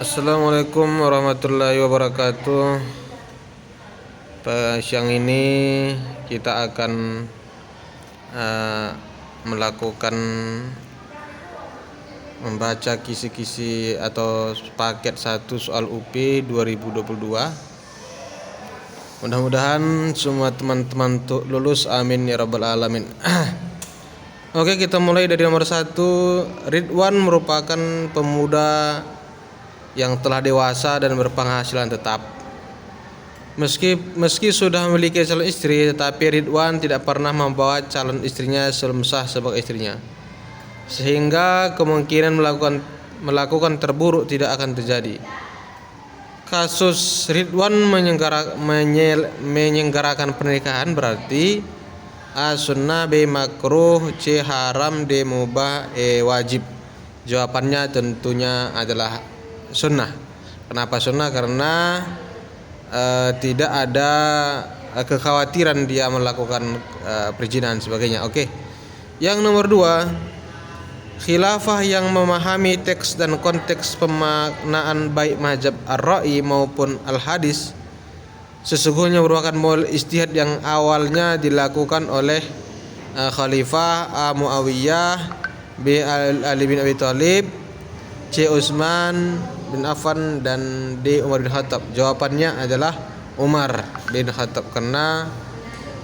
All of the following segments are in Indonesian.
Assalamualaikum warahmatullahi wabarakatuh. Siang ini kita akan melakukan membaca kisi-kisi atau paket 1 soal UP 2022. Mudah-mudahan semua teman-teman lulus, amin ya rabbal alamin. Oke, kita mulai dari nomor 1. Ridwan merupakan pemuda yang telah dewasa dan berpenghasilan tetap. Meski sudah memiliki calon istri, tetapi Ridwan tidak pernah membawa calon istrinya sebelum sah sebagai istrinya, sehingga kemungkinan melakukan terburuk tidak akan terjadi. Kasus Ridwan menyelenggarakan pernikahan berarti A. Sunnah, B. makruh, C. haram, D. mubah, E. wajib. Jawabannya tentunya adalah sunnah. Kenapa sunnah? Karena tidak ada kekhawatiran dia melakukan perzinahan sebagainya. Oke. Yang nomor 2, khilafah yang memahami teks dan konteks pemaknaan baik mazhab ar-ra'yi maupun al-hadis sesungguhnya merupakan model ijtihad yang awalnya dilakukan oleh Khalifah A. Muawiyah, B. Ali bin Abi Thalib, C. Utsman bin Affan, dan D. Umar bin Khattab. Jawabannya adalah Umar bin Khattab, karena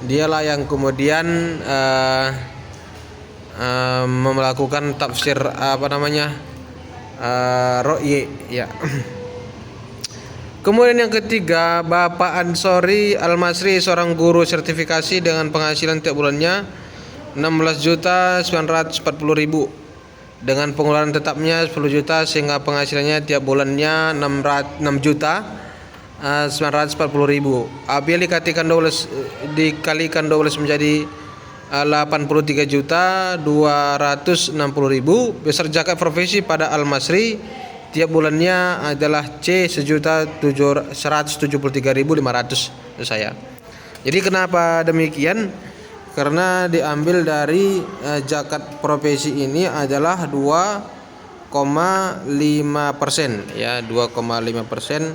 dialah yang kemudian melakukan tafsir ra'yi ya. Kemudian yang ketiga, Bapak Ansori Al-Masri, seorang guru sertifikasi dengan penghasilan tiap bulannya 16.940.000 dengan pengeluaran tetapnya 10 juta, sehingga penghasilannya tiap bulannya 6.940.000. Apabila dikalikan 12 menjadi 83.260.000. Besar zakat profesi pada Al-Masri tiap bulannya adalah C, 1.173.500 saya. Jadi kenapa demikian? Karena diambil dari zakat profesi ini adalah 2,5% ya, 2,5%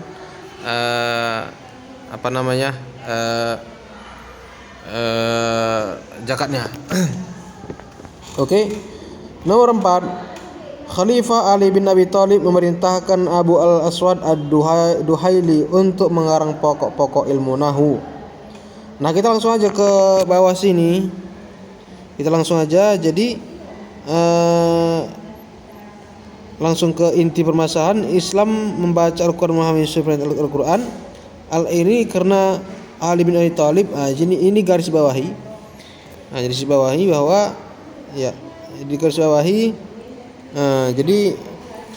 zakatnya. Oke. Nomor 4, Khalifah Ali bin Abi Thalib memerintahkan Abu al-Aswad ad-Duhaili untuk mengarang pokok-pokok ilmu nahwu. Nah, kita langsung aja ke bawah sini. Jadi langsung ke inti permasalahan. Islam membaca Al-Quran, memahami Al-Quran. Ini karena Ali bin Abi Thalib. Ini garis bawahi. Garis bawahi bahwa ya, di garis bawahi. Jadi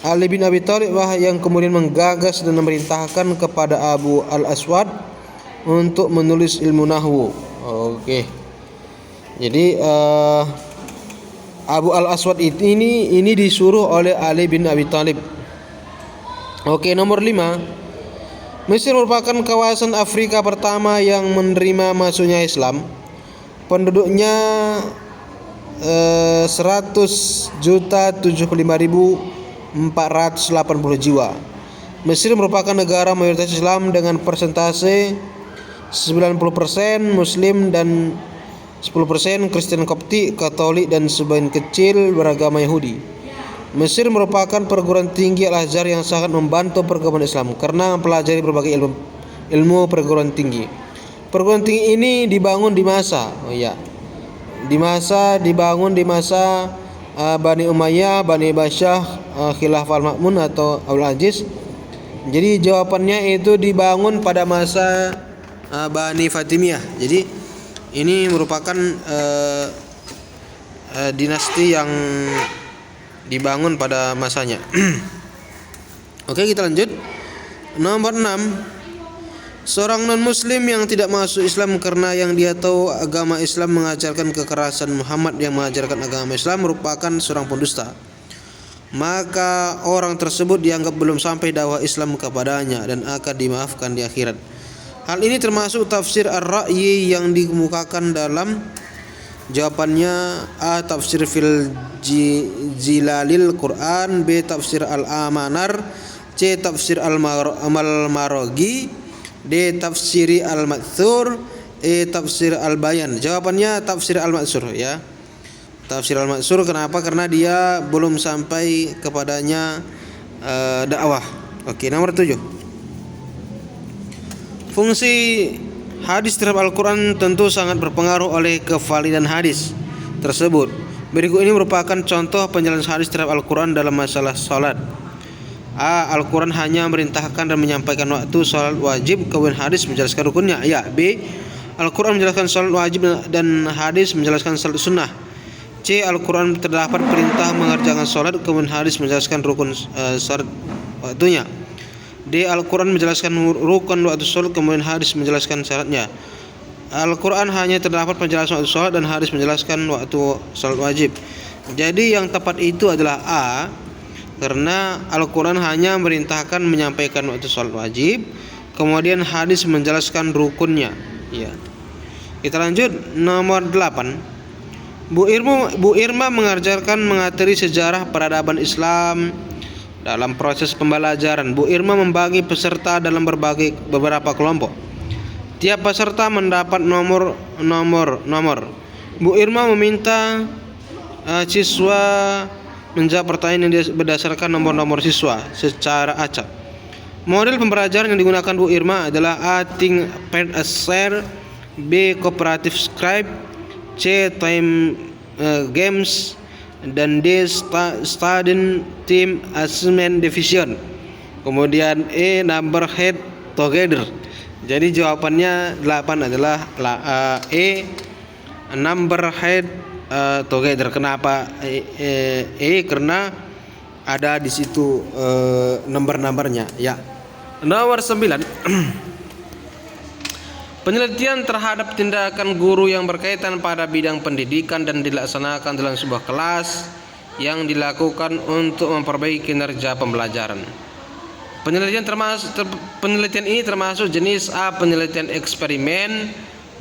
Ali bin Abi Thalib yang kemudian menggagas dan memerintahkan kepada Abu al-Aswad untuk menulis ilmu nahwu. Oke. Jadi Abu al-Aswad ini disuruh oleh Ali bin Abi Thalib. Oke, nomor 5. Mesir merupakan kawasan Afrika pertama yang menerima masuknya Islam. Penduduknya 100.075.480 jiwa. Mesir merupakan negara mayoritas Islam dengan persentase 90% Muslim dan 10% Kristen Koptik, Katolik, dan sebagian kecil beragama Yahudi. Mesir merupakan perguruan tinggi Al-Azhar yang sangat membantu perkembangan Islam karena mempelajari berbagai ilmu perguruan tinggi. Perguruan tinggi ini dibangun di masa Bani Umayyah, Bani Basyah, Khilafah Al-Ma'mun atau Abdul Aziz. Jadi jawabannya itu dibangun pada masa Bani Fatimiyah. Jadi ini merupakan dinasti yang dibangun pada masanya. Oke, kita lanjut. Nomor 6, seorang non-muslim yang tidak masuk Islam karena yang dia tahu agama Islam mengajarkan kekerasan. Muhammad yang mengajarkan agama Islam merupakan seorang pendusta. Maka orang tersebut dianggap belum sampai dakwah Islam kepadanya dan akan dimaafkan di akhirat. Hal ini termasuk tafsir ar-ra'yi yang dikemukakan dalam jawabannya. A. Tafsir fil Zilalil Quran, B. Tafsir al-Amanar, C. Tafsir Al-Maraghi, D. Tafsiri Al-Matsur, E. Tafsir Al-Bayan. Jawabannya tafsir Al-Matsur ya. Tafsir Al-Matsur kenapa? Karena dia belum sampai kepadanya dakwah. Oke, nomor 7. Fungsi hadis terhadap Al-Quran tentu sangat berpengaruh oleh kevalidan hadis tersebut. Berikut ini merupakan contoh penjelasan hadis terhadap Al-Quran dalam masalah salat. A. Al-Quran hanya merintahkan dan menyampaikan waktu salat wajib, kemudian hadis menjelaskan rukunnya. Ya. B. Al-Quran menjelaskan salat wajib dan hadis menjelaskan salat sunnah. C. Al-Quran terdapat perintah mengerjakan salat, kemudian hadis menjelaskan rukun salat waktunya. D. Al-Quran menjelaskan rukun waktu salat, kemudian hadis menjelaskan syaratnya. Al-Quran hanya terdapat penjelasan waktu salat dan hadis menjelaskan waktu salat wajib. Jadi yang tepat itu adalah A, karena Al-Quran hanya merintahkan menyampaikan waktu salat wajib, kemudian hadis menjelaskan rukunnya. Ya. Kita lanjut nomor 8. Bu Irma mengajarkan mengatasi sejarah peradaban Islam dalam proses pembelajaran. Bu Irma membagi peserta dalam beberapa kelompok. Tiap peserta mendapat nomor. Bu Irma meminta siswa menjawab pertanyaan yang berdasarkan nomor siswa secara acak. Model pembelajaran yang digunakan Bu Irma adalah A. Think, Pair, Share, B. Cooperative Scribe, C. Time Games, dan D. Student Team Assessment Division. Kemudian E. Number Head Together. Jadi jawabannya 8 adalah E. Number Head Together. Kenapa E? Karena ada di situ nomor-nomornya ya. Nomor 9. Penelitian terhadap tindakan guru yang berkaitan pada bidang pendidikan dan dilaksanakan dalam sebuah kelas yang dilakukan untuk memperbaiki kinerja pembelajaran. Penelitian ini termasuk jenis A. Penelitian eksperimen,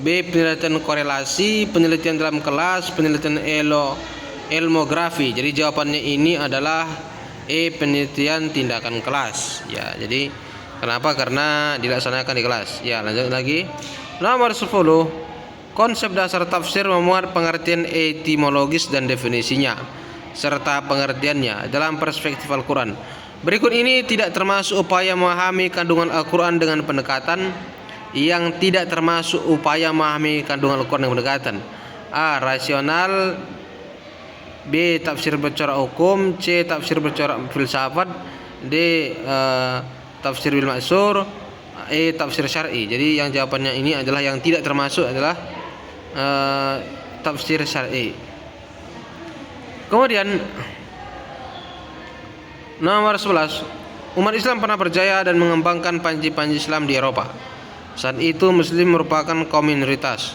B. Penelitian korelasi, penelitian dalam kelas, penelitian ilmografi. Jadi jawabannya ini adalah E. Penelitian tindakan kelas. Ya, jadi kenapa? Karena dilaksanakan di kelas. Ya, lanjut lagi. Nomor 10. Konsep dasar tafsir memuat pengertian etimologis dan definisinya serta pengertiannya dalam perspektif Al-Quran. Berikut ini tidak termasuk upaya memahami kandungan Al-Quran dengan pendekatan yang tidak termasuk upaya memahami kandungan Al-Quran dengan pendekatan. A. Rasional, B. Tafsir bercorak hukum, C. Tafsir bercorak filsafat, D. Tafsir bil maksur, E. Tafsir syar'i. Jadi yang jawabannya ini adalah yang tidak termasuk adalah tafsir syar'i. Kemudian nomor 11. Umat Islam pernah berjaya dan mengembangkan panji-panji Islam di Eropa. Saat itu Muslim merupakan kaum minoritas.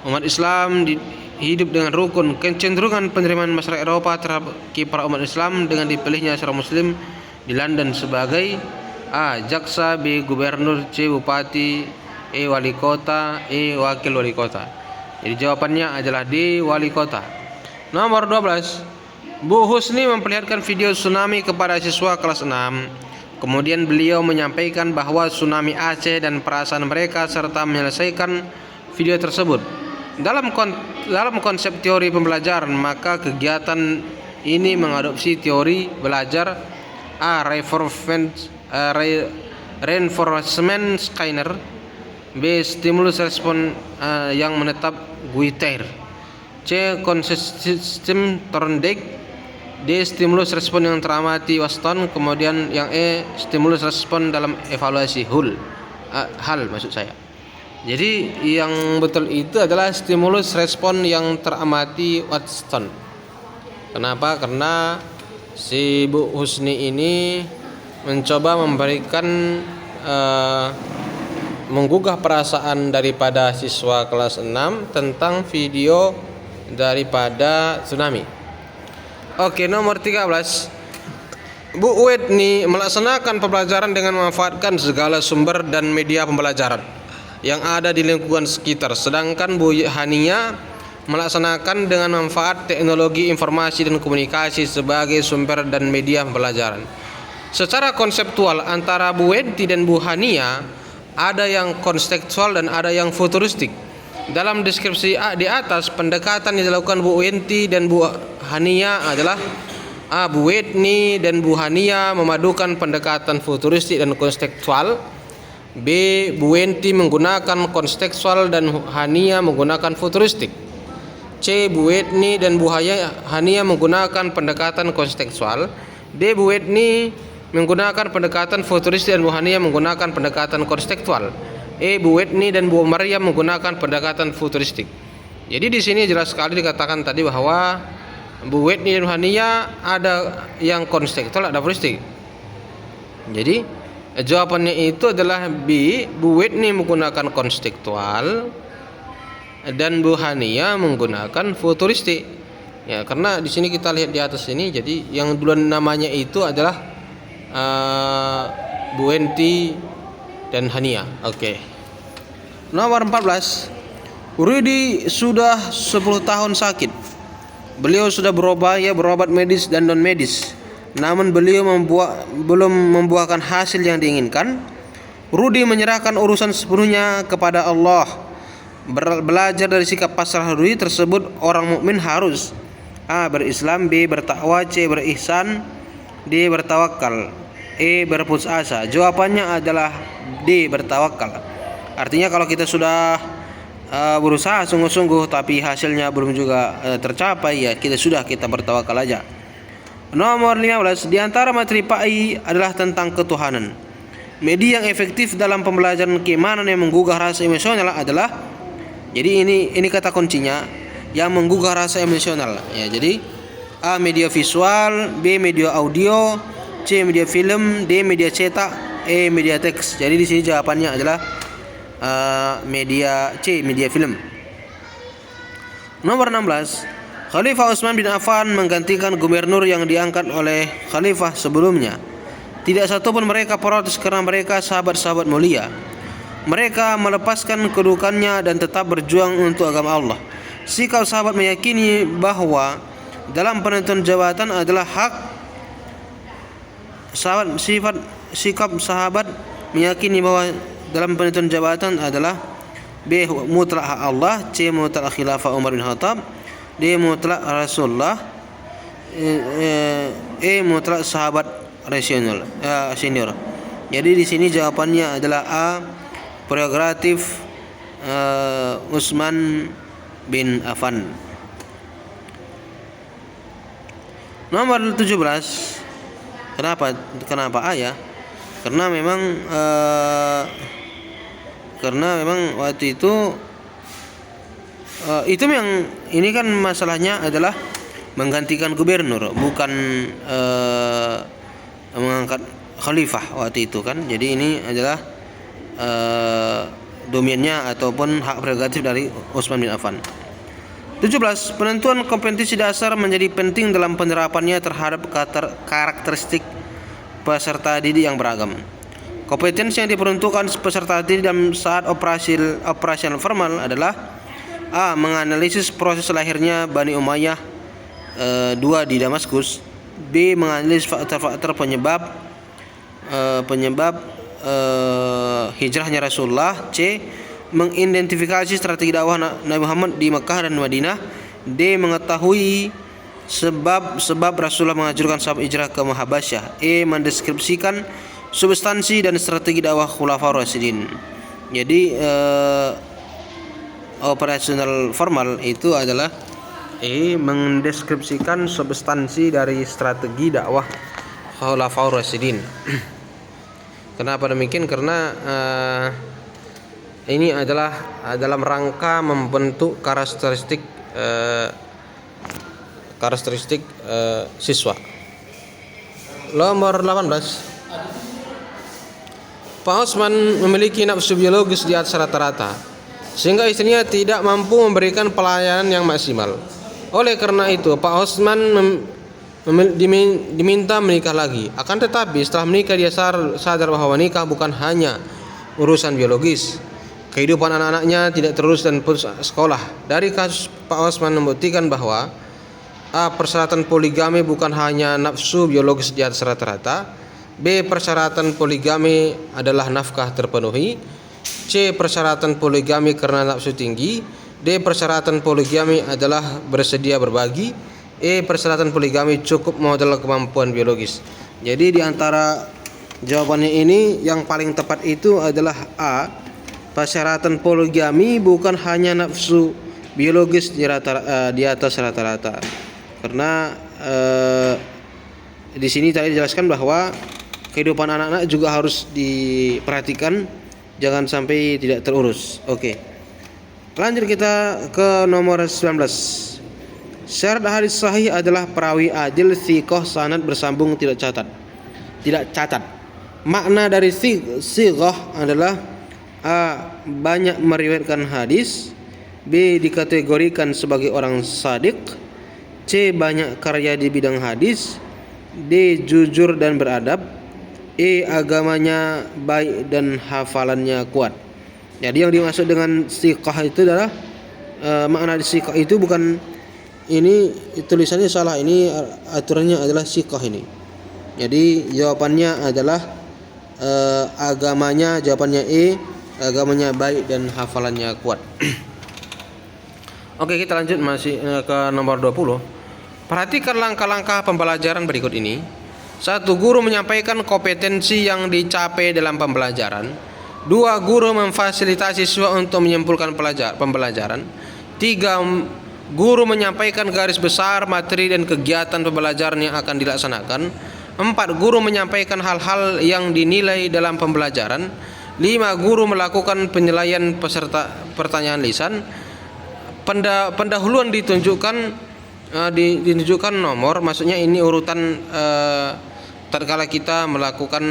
Umat Islam hidup dengan rukun. Kecenderungan penerimaan masyarakat Eropa terhadap kiprah umat Islam dengan dipilihnya seorang Muslim di London sebagai A. Jaksa, B. Gubernur, C. Bupati, E. Wali kota, E. Wakil wali kota. Jadi jawabannya adalah D. Wali kota. Nomor 12. Bu Husni memperlihatkan video tsunami kepada siswa kelas 6. Kemudian beliau menyampaikan bahwa tsunami Aceh dan perasaan mereka serta menyelesaikan video tersebut. Dalam konsep teori pembelajaran, maka kegiatan ini mengadopsi teori belajar A. Reinforcement Skinner, B. Stimulus respon yang menetap Guittard, C. Consistent Thorndike, D. Stimulus respon yang teramati Waston, kemudian yang E. Stimulus respon dalam evaluasi hal maksud saya. Jadi yang betul itu adalah stimulus respon yang teramati Watson. Kenapa? Karena si Bu Husni ini mencoba memberikan menggugah perasaan daripada siswa kelas 6 tentang video daripada tsunami. Oke, nomor 13. Bu Whitney melaksanakan pembelajaran dengan memanfaatkan segala sumber dan media pembelajaran yang ada di lingkungan sekitar. Sedangkan Bu Hania melaksanakan dengan manfaat teknologi informasi dan komunikasi sebagai sumber dan media pembelajaran. Secara konseptual antara Bu Wenti dan Bu Hania ada yang konstekstual dan ada yang futuristik. Dalam deskripsi di atas, pendekatan yang dilakukan Bu Wenti dan Bu Hania adalah Bu Wenti dan Bu Hania memadukan pendekatan futuristik dan konstekstual. B. Bu Wenti menggunakan konstekstual dan Hania menggunakan futuristik. C. Bu Wenti dan Bu Hania menggunakan pendekatan konstekstual. D. Bu Wenti menggunakan pendekatan futuristik dan Bu Hania menggunakan pendekatan konstekstual. E. Bu Wenti dan Bu Maryam menggunakan pendekatan futuristik. Jadi di sini jelas sekali dikatakan tadi bahwa Bu Wenti dan Bu Hania ada yang konstekstual, ada futuristik. Jadi jawabannya itu adalah B. Bu Wenti menggunakan konstekstual dan Bu Hania menggunakan futuristik. Ya, karena di sini kita lihat di atas ini, jadi yang duluan namanya itu adalah Bu Wenti dan Hania. Oke. Nomor 14. Rudi sudah 10 tahun sakit. Beliau sudah berobat medis dan non medis, namun beliau belum membuahkan hasil yang diinginkan. Rudi menyerahkan urusan sepenuhnya kepada Allah. Belajar dari sikap pasrah Rudi tersebut, orang mukmin harus A. berislam, B. bertakwa, C. berihsan, D. bertawakal, E. berputus asa. Jawabannya adalah D. bertawakal. Artinya kalau kita sudah berusaha sungguh-sungguh tapi hasilnya belum juga tercapai, ya kita bertawakal aja. Nomor 15. Di antara materi PAI adalah tentang ketuhanan. Media yang efektif dalam pembelajaran keimanan yang menggugah rasa emosional adalah, jadi ini kata kuncinya, yang menggugah rasa emosional. Ya, jadi A. media visual, B. media audio, C. media film, D. media cetak, E. media teks. Jadi di sini jawabannya adalah media C. media film. Nomor 16. Khalifah Utsman bin Affan menggantikan gubernur yang diangkat oleh khalifah sebelumnya. Tidak satupun mereka protes karena mereka sahabat-sahabat mulia. Mereka melepaskan kedudukannya dan tetap berjuang untuk agama Allah. Sikap sahabat meyakini bahwa dalam penentuan jabatan adalah hak sikap sahabat meyakini bahwa dalam penentuan jabatan adalah B. mutlak hak Allah, C. mutlak khilafah Umar bin Khattab, D. mutlak Rasulullah, E. mutlak sahabat senior. Jadi di sini jawabannya adalah A. prerogatif Utsman bin Affan. Nomor 17. Kenapa A ya? Karena memang waktu itu yang ini kan masalahnya adalah menggantikan gubernur, bukan mengangkat khalifah waktu itu kan. Jadi ini adalah domainnya ataupun hak prerogatif dari Utsman bin Affan. 17. Penentuan kompetensi dasar menjadi penting dalam penerapannya terhadap karakteristik peserta didik yang beragam. Kompetensi yang diperuntukkan peserta didik dalam saat operasional formal adalah A. menganalisis proses lahirnya Bani Umayyah II di Damaskus, B. menganalisis faktor-faktor penyebab hijrahnya Rasulullah, C. mengidentifikasi strategi dakwah Nabi Muhammad di Mekah dan Madinah, D. mengetahui sebab Rasulullah menganjurkan sahabat hijrah ke Habasyah, E. mendeskripsikan substansi dan strategi dakwah Khulafaur Rasyidin. Jadi operasional formal itu adalah E. mendeskripsikan substansi dari strategi dakwah Khulafaur Rasyidin. Kenapa demikian? Karena ini adalah dalam rangka membentuk karakteristik siswa. Nomor 18. Pak Utsman memiliki nafsu biologis di atas rata-rata, sehingga istrinya tidak mampu memberikan pelayanan yang maksimal. Oleh karena itu, Pak Utsman diminta menikah lagi. Akan tetapi setelah menikah dia sadar bahwa nikah bukan hanya urusan biologis. Kehidupan anak-anaknya tidak terurus dan putus sekolah. Dari kasus Pak Utsman membuktikan bahwa persyaratan poligami bukan hanya nafsu biologis di atas rata-rata, B. Persyaratan poligami adalah nafkah terpenuhi. C. Persyaratan poligami karena nafsu tinggi. D. Persyaratan poligami adalah bersedia berbagi. E. Persyaratan poligami cukup modal kemampuan biologis. Jadi di antara jawabannya ini yang paling tepat itu adalah A. Persyaratan poligami bukan hanya nafsu biologis di atas rata-rata. Karena di sini tadi dijelaskan bahwa kehidupan anak-anak juga harus diperhatikan, jangan sampai tidak terurus. Oke. Lanjut kita ke nomor 19. Syarat hadis sahih adalah perawi adil, thiqah, sanad bersambung, tidak catat. Makna dari thiqah adalah A. Banyak meriwayatkan hadis. B. Dikategorikan sebagai orang shadiq. C. Banyak karya di bidang hadis. D. Jujur dan beradab. E. Agamanya baik dan hafalannya kuat. Jadi yang dimaksud dengan thiqah itu adalah makna di thiqah itu bukan ini tulisannya salah, ini aturannya adalah thiqah ini. Jadi jawabannya adalah agamanya, jawabannya E, agamanya baik dan hafalannya kuat. Oke, kita lanjut masih ke nomor 20. Perhatikan langkah-langkah pembelajaran berikut ini. 1. Guru menyampaikan kompetensi yang dicapai dalam pembelajaran. 2. Guru memfasilitasi siswa untuk menyimpulkan pembelajaran. 3. Guru menyampaikan garis besar materi dan kegiatan pembelajaran yang akan dilaksanakan. 4. Guru menyampaikan hal-hal yang dinilai dalam pembelajaran. 5. Guru melakukan penilaian peserta pertanyaan lisan. Pendahuluan ditunjukkan nomor, maksudnya ini urutan tatkala kita melakukan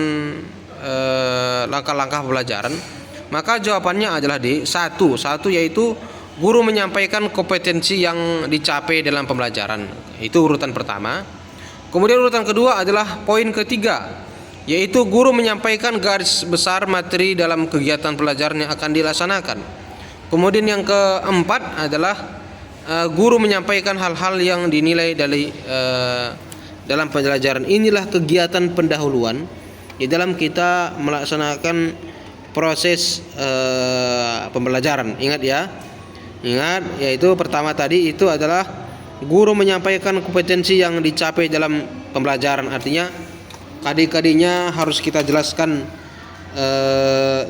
langkah-langkah pembelajaran. Maka jawabannya adalah D. 1 yaitu guru menyampaikan kompetensi yang dicapai dalam pembelajaran. Itu urutan pertama. Kemudian urutan kedua adalah poin ketiga, yaitu guru menyampaikan garis besar materi dalam kegiatan pelajaran yang akan dilaksanakan. Kemudian yang keempat adalah guru menyampaikan hal-hal yang dinilai dari dalam pembelajaran. Inilah kegiatan pendahuluan di dalam kita melaksanakan proses pembelajaran. Ingat, yaitu pertama tadi itu adalah guru menyampaikan kompetensi yang dicapai dalam pembelajaran. Artinya adik-adiknya harus kita jelaskan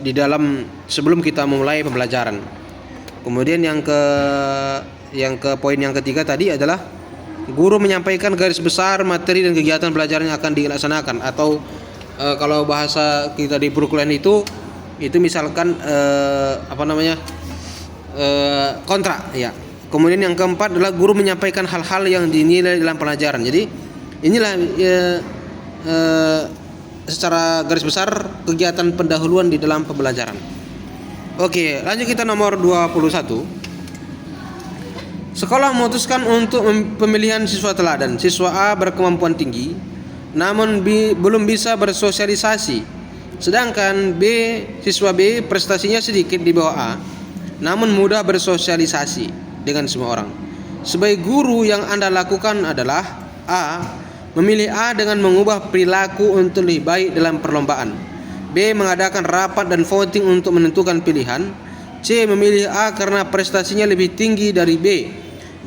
di dalam sebelum kita memulai pembelajaran. Kemudian yang ke poin yang ketiga tadi adalah guru menyampaikan garis besar materi dan kegiatan pelajaran yang akan dilaksanakan, atau kalau bahasa kita di perkuliahan itu misalkan kontrak ya. Kemudian yang keempat adalah guru menyampaikan hal-hal yang dinilai dalam pelajaran. Jadi inilah secara garis besar kegiatan pendahuluan di dalam pembelajaran. Oke, lanjut kita nomor 21. Sekolah memutuskan untuk pemilihan siswa teladan. Siswa A berkemampuan tinggi, namun belum bisa bersosialisasi. Sedangkan siswa B prestasinya sedikit di bawah A, namun mudah bersosialisasi dengan semua orang. Sebagai guru yang Anda lakukan adalah A. Memilih A dengan mengubah perilaku untuk lebih baik dalam perlombaan. B. Mengadakan rapat dan voting untuk menentukan pilihan. C. Memilih A karena prestasinya lebih tinggi dari B.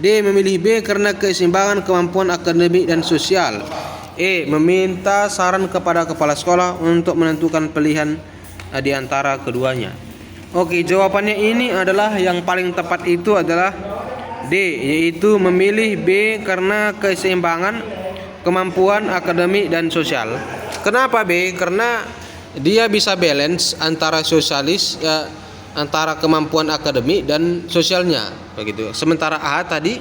D. Memilih B karena keseimbangan kemampuan akademik dan sosial. E. Meminta saran kepada kepala sekolah untuk menentukan pilihan di antara keduanya. Oke, jawabannya ini adalah yang paling tepat itu adalah D, yaitu memilih B karena keseimbangan kemampuan akademik dan sosial. Kenapa B? Karena dia bisa balance antara antara kemampuan akademik dan sosialnya, begitu. Sementara A tadi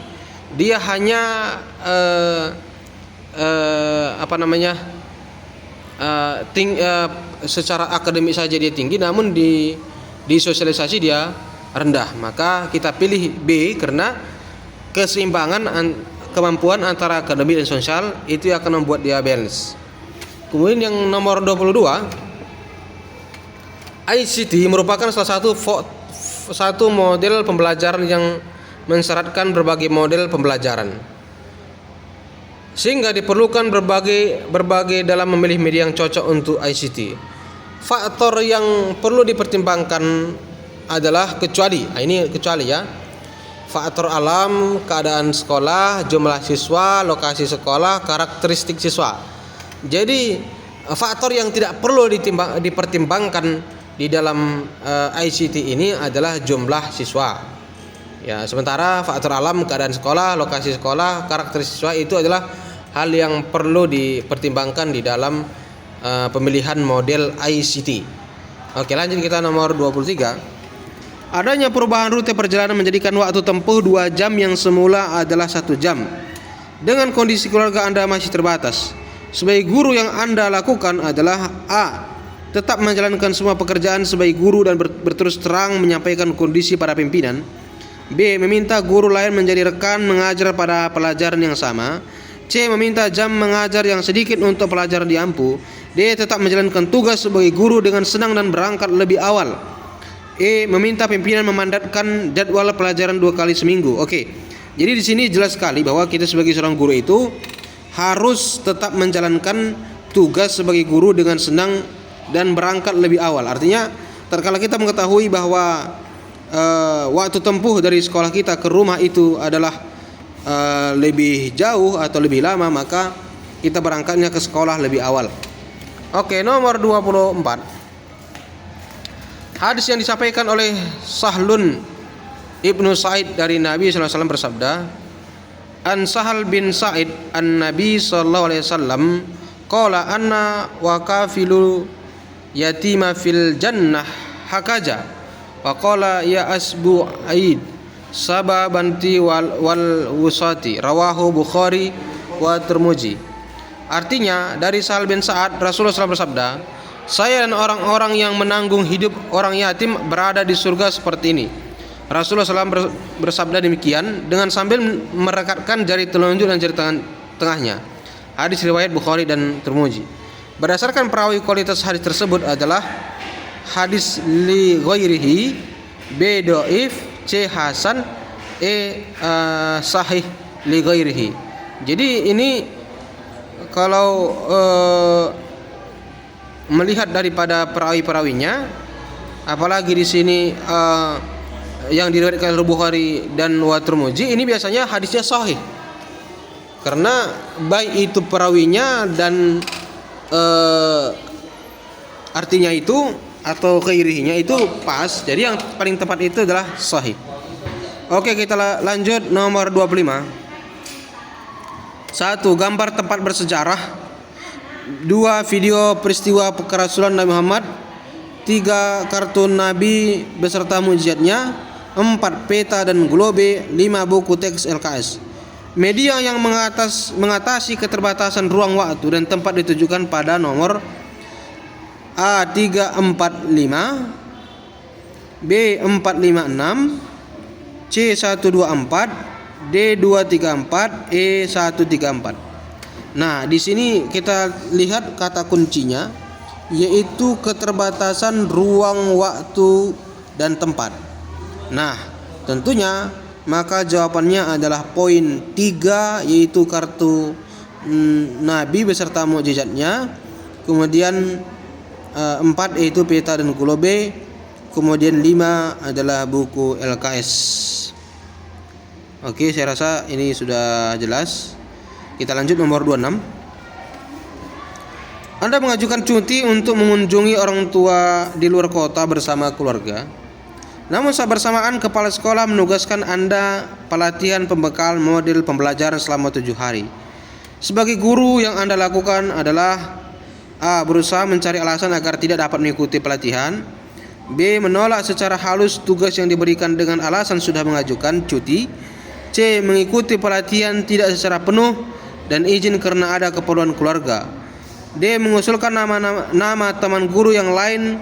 dia hanya secara akademik saja dia tinggi, namun di sosialisasi dia rendah. Maka kita pilih B karena keseimbangan kemampuan antara akademik dan sosial itu akan membuat dia balance. Kemudian yang nomor 22, ICT merupakan salah satu model pembelajaran yang mensyaratkan berbagai model pembelajaran. sehingga diperlukan berbagai dalam memilih media yang cocok untuk ICT. Faktor yang perlu dipertimbangkan adalah kecuali ya. Faktor alam, keadaan sekolah, jumlah siswa, lokasi sekolah, karakteristik siswa. Jadi faktor yang tidak perlu dipertimbangkan di dalam ICT ini adalah jumlah siswa. Ya, sementara faktor alam, keadaan sekolah, lokasi sekolah, karakteristik siswa itu adalah hal yang perlu dipertimbangkan di dalam pemilihan model ICT. Oke, lanjut kita nomor 23. Adanya perubahan rute perjalanan menjadikan waktu tempuh 2 jam yang semula adalah 1 jam. Dengan kondisi keluarga Anda masih terbatas, sebagai guru yang Anda lakukan adalah A. Tetap menjalankan semua pekerjaan sebagai guru dan berterus terang menyampaikan kondisi para pimpinan. B. Meminta guru lain menjadi rekan mengajar pada pelajaran yang sama. C. Meminta jam mengajar yang sedikit untuk pelajaran diampu. D. Tetap menjalankan tugas sebagai guru dengan senang dan berangkat lebih awal. E. Meminta pimpinan memandatkan jadwal pelajaran 2 kali seminggu. Oke. Jadi di sini jelas sekali bahwa kita sebagai seorang guru itu harus tetap menjalankan tugas sebagai guru dengan senang dan berangkat lebih awal. Artinya, tatkala kita mengetahui bahwa waktu tempuh dari sekolah kita ke rumah itu adalah lebih jauh atau lebih lama, maka kita berangkatnya ke sekolah lebih awal. Oke, nomor 24. Hadis yang disampaikan oleh Sahlun Ibnu Sa'id dari Nabi SAW bersabda, An Sahal bin Sa'id an Nabi SAW qala anna wa kafilu yatima fil jannah hakaja wa qala ya asbu aid sababanti wal wusati rawahu Bukhari wa Tirmidzi. Artinya dari Sahal bin Sa'ad, Rasulullah SAW bersabda, saya dan orang-orang yang menanggung hidup orang yatim berada di surga seperti ini. Rasulullah SAW bersabda demikian dengan sambil merekatkan jari telunjuk dan jari tengahnya. Hadis riwayat Bukhari dan Tirmidzi. Berdasarkan perawi kualitas hadis tersebut adalah hadis li ghairihi, B dhaif, C hasan, E sahih li ghairihi. Jadi ini kalau melihat daripada perawi-perawinya, apalagi di sini yang diriwayatkan oleh Bukhari dan Tirmidzi, ini biasanya hadisnya sahih. Karena baik itu perawinya dan artinya itu atau khairihinya itu pas. Jadi yang paling tepat itu adalah sahih. Oke, kita lanjut nomor 25. 1. Gambar tempat bersejarah. 2. Video peristiwa kerasulan Nabi Muhammad. 3. Kartun Nabi beserta mukjizatnya. 4. Peta dan globe. 5. Buku teks LKS. Media yang mengatasi keterbatasan ruang waktu dan tempat ditujukan pada nomor A345, B456, C124, D234, E134. Nah, di sini kita lihat kata kuncinya, yaitu keterbatasan ruang, waktu, dan tempat. Nah, tentunya maka jawabannya adalah poin 3, yaitu kartu Nabi beserta mukjizatnya. Kemudian 4 yaitu peta dan globe. Kemudian 5 adalah buku LKS. Oke, saya rasa ini sudah jelas. Kita lanjut nomor 26. Anda mengajukan cuti untuk mengunjungi orang tua di luar kota bersama keluarga. Namun saat bersamaan kepala sekolah menugaskan Anda pelatihan pembekal model pembelajaran selama 7 hari. Sebagai guru yang Anda lakukan adalah A. Berusaha mencari alasan agar tidak dapat mengikuti pelatihan. B. Menolak secara halus tugas yang diberikan dengan alasan sudah mengajukan cuti. C. Mengikuti pelatihan tidak secara penuh dan izin karena ada keperluan keluarga. D. Mengusulkan nama teman guru yang lain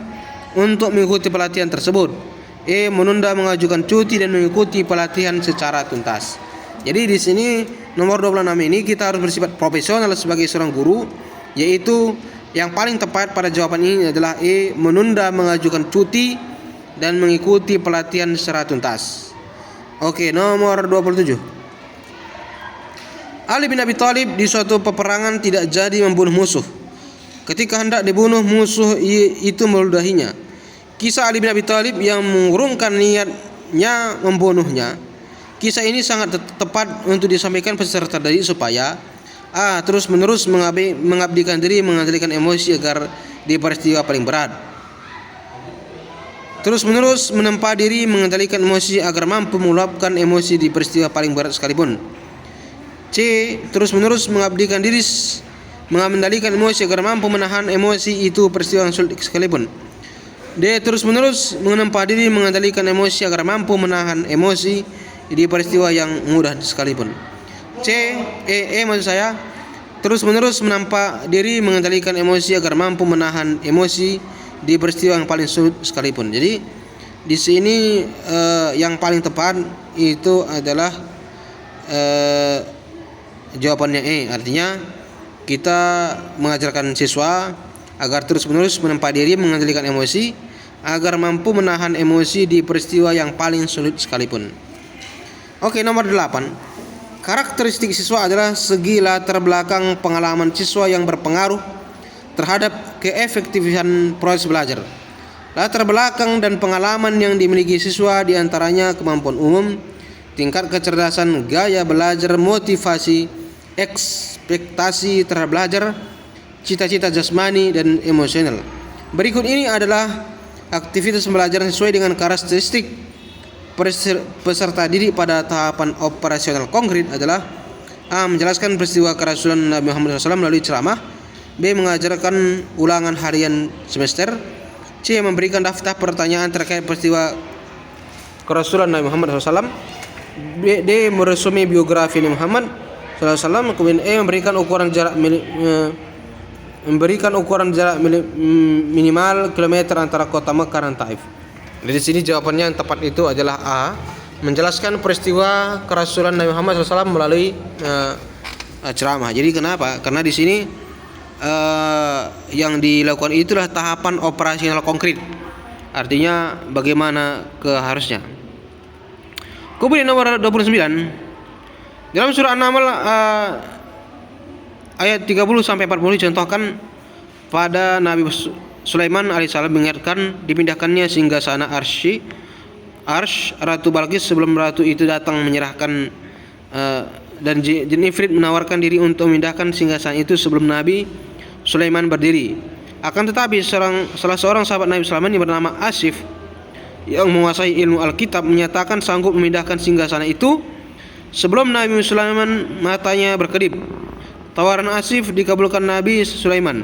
untuk mengikuti pelatihan tersebut. E. Menunda mengajukan cuti dan mengikuti pelatihan secara tuntas. Jadi di sini nomor 26 ini kita harus bersifat profesional sebagai seorang guru, yaitu yang paling tepat pada jawaban ini adalah E. Menunda mengajukan cuti dan mengikuti pelatihan secara tuntas. Oke, nomor 27. Ali bin Abi Thalib di suatu peperangan tidak jadi membunuh musuh. Ketika hendak dibunuh, musuh itu meludahinya. Kisah Ali bin Abi Thalib yang mengurungkan niatnya membunuhnya. Kisah ini sangat tepat untuk disampaikan peserta didik supaya terus-menerus mengabdikan diri, mengendalikan emosi agar di peristiwa paling berat. Terus-menerus menempa diri, mengendalikan emosi agar mampu meluapkan emosi di peristiwa paling berat sekalipun. C. Terus-menerus mengabdikan diri, mengendalikan emosi agar mampu menahan emosi itu peristiwa yang sulit sekalipun. D. Terus-menerus menempa diri, mengendalikan emosi agar mampu menahan emosi di peristiwa yang mudah sekalipun. Maksud saya, terus-menerus menampak diri, mengendalikan emosi agar mampu menahan emosi di peristiwa yang paling sulit sekalipun. Jadi di sini yang paling tepat itu adalah jawabannya artinya kita mengajarkan siswa agar terus-menerus menempa diri, mengendalikan emosi agar mampu menahan emosi di peristiwa yang paling sulit sekalipun. Oke, nomor 8. Karakteristik siswa adalah segi latar belakang pengalaman siswa yang berpengaruh terhadap keefektifan proses belajar. Latar belakang dan pengalaman yang dimiliki siswa diantaranya kemampuan umum, tingkat kecerdasan, gaya belajar, motivasi, ekspektasi terhadap belajar, cita-cita jasmani dan emosional. Berikut ini adalah aktivitas pembelajaran sesuai dengan karakteristik peserta didik pada tahapan operasional konkret adalah A. Menjelaskan peristiwa kerasulan Nabi Muhammad SAW melalui ceramah. B. Mengajarkan ulangan harian semester. C. Memberikan daftar pertanyaan terkait peristiwa kerasulan Nabi Muhammad SAW. D. Meresumi biografi Nabi Muhammad SAW. Kemudian E. Memberikan ukuran jarak minimal kilometer antara kota Mekah dan Taif. Di sini jawabannya yang tepat itu adalah A. Menjelaskan peristiwa kerasulan Nabi Muhammad SAW melalui ceramah. Jadi kenapa? Karena di sini yang dilakukan itulah tahapan operasional konkret. Artinya bagaimana keharusnya. Kemudian nomor 29. Dalam surah An-Naml ayat 30 sampai 40 dicontohkan pada Nabi Sulaiman alaihissalam mengingatkan dipindahkannya singgasana Arsy Ratu Balqis sebelum ratu itu datang menyerahkan dan jin Ifrit menawarkan diri untuk memindahkan singgasana itu sebelum Nabi Sulaiman berdiri. Akan tetapi salah seorang sahabat Nabi Sulaiman yang bernama Asif yang menguasai ilmu Alkitab menyatakan sanggup memindahkan singgasana itu sebelum Nabi Sulaiman matanya berkedip. Tawaran Asif dikabulkan Nabi Sulaiman.